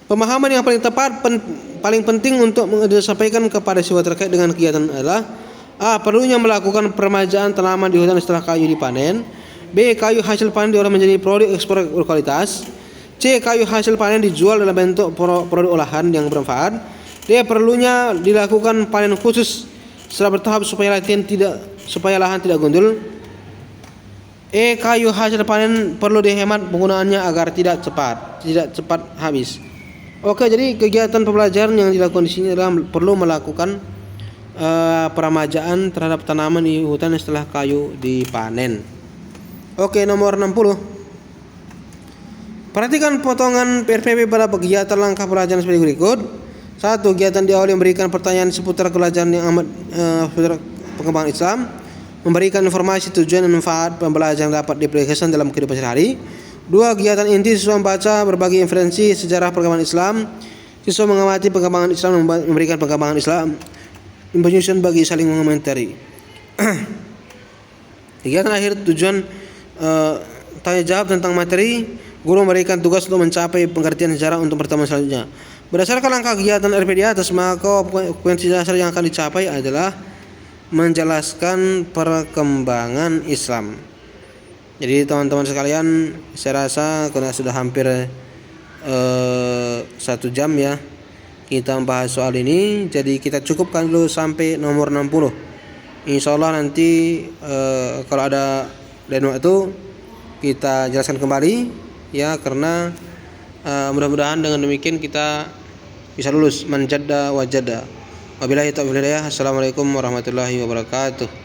Pemahaman yang paling tepat paling penting untuk disampaikan kepada siswa terkait dengan kegiatan adalah A. Perlunya melakukan peremajaan tanaman di hutan setelah kayu dipanen, B. Kayu hasil panen diolah menjadi produk ekspor berkualitas, C. Kayu hasil panen dijual dalam bentuk produk olahan yang bermanfaat, D. Perlunya dilakukan panen khusus secara bertahap supaya lahan tidak gundul, E. Kayu hasil panen perlu dihemat penggunaannya agar tidak cepat habis. Oke, jadi kegiatan pembelajaran yang dilakukan di sini adalah perlu melakukan peramajaan terhadap tanaman di hutan setelah kayu dipanen. Oke, nomor 60. Perhatikan potongan PRPP pada kegiatan langkah pelajaran seperti berikut. 1. Kegiatan diawali memberikan pertanyaan seputar pelajaran yang amat seputar pengembangan Islam, memberikan informasi tujuan dan manfaat pembelajaran dapat diaplikasikan dalam kehidupan sehari-hari. 2. Kegiatan inti siswa membaca berbagai referensi sejarah perkembangan Islam. Siswa mengamati perkembangan Islam, memberikan perkembangan Islam, penyusunan bagi saling mengomentari. Kegiatan akhir tujuan tanya jawab tentang materi. Guru memberikan tugas untuk mencapai pengertian sejarah untuk pertemuan selanjutnya. Berdasarkan langkah kegiatan RP di atas, maka konsekuensi dasar yang akan dicapai adalah menjelaskan perkembangan Islam. Jadi teman-teman sekalian, saya rasa karena sudah hampir 1 jam ya kita membahas soal ini, jadi kita cukupkan dulu sampai nomor 60. Insyaallah nanti kalau ada lain waktu kita jelaskan kembali ya, karena mudah-mudahan dengan demikian kita bisa lulus man jadda wa jadda. Wabillahi taufiq hidayah. Assalamualaikum warahmatullahi wabarakatuh.